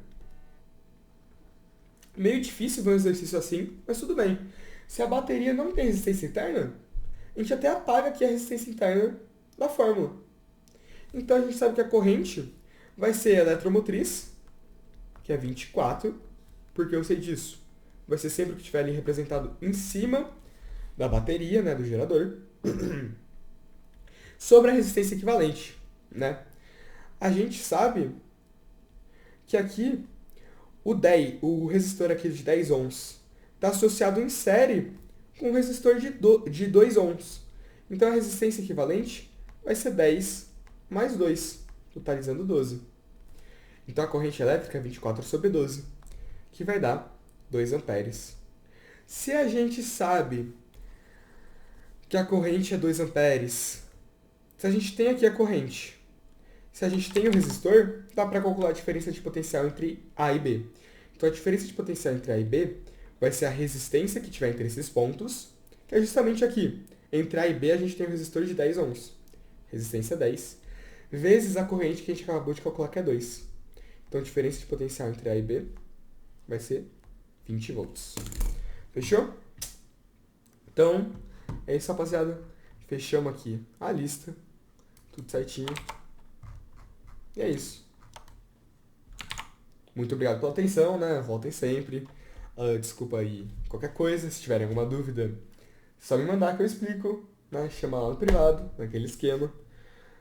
Meio difícil ver um exercício assim, mas tudo bem. Se a bateria não tem resistência interna, a gente até apaga aqui a resistência interna da fórmula. Então a gente sabe que a corrente vai ser a eletromotriz, que é 24, porque eu sei disso. Vai ser sempre que estiver ali representado em cima da bateria, né, do gerador, sobre a resistência equivalente, né? A gente sabe que aqui o resistor aqui de 10 ohms está associado em série com o resistor de 2 ohms. Então a resistência equivalente vai ser 10 mais 2, totalizando 12. Então a corrente elétrica é 24 sobre 12, que vai dar 2 amperes. Se a gente sabe que a corrente é 2 amperes. Se a gente tem aqui a corrente, se a gente tem o resistor, dá para calcular a diferença de potencial entre A e B. Então a diferença de potencial entre A e B vai ser a resistência que tiver entre esses pontos, que é justamente aqui. Entre A e B a gente tem um resistor de 10 ohms. Resistência 10, vezes a corrente que a gente acabou de calcular, que é 2. Então a diferença de potencial entre A e B vai ser 20 volts. Fechou? Então, é isso, rapaziada. Fechamos aqui a lista. Tudo certinho. E é isso. Muito obrigado pela atenção, né? Voltem sempre. Desculpa aí qualquer coisa. Se tiverem alguma dúvida, só me mandar que eu explico, né? Chamar lá no privado, naquele esquema.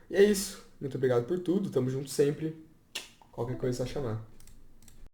E é isso. Muito obrigado por tudo. Tamo junto sempre. Qualquer coisa é só chamar.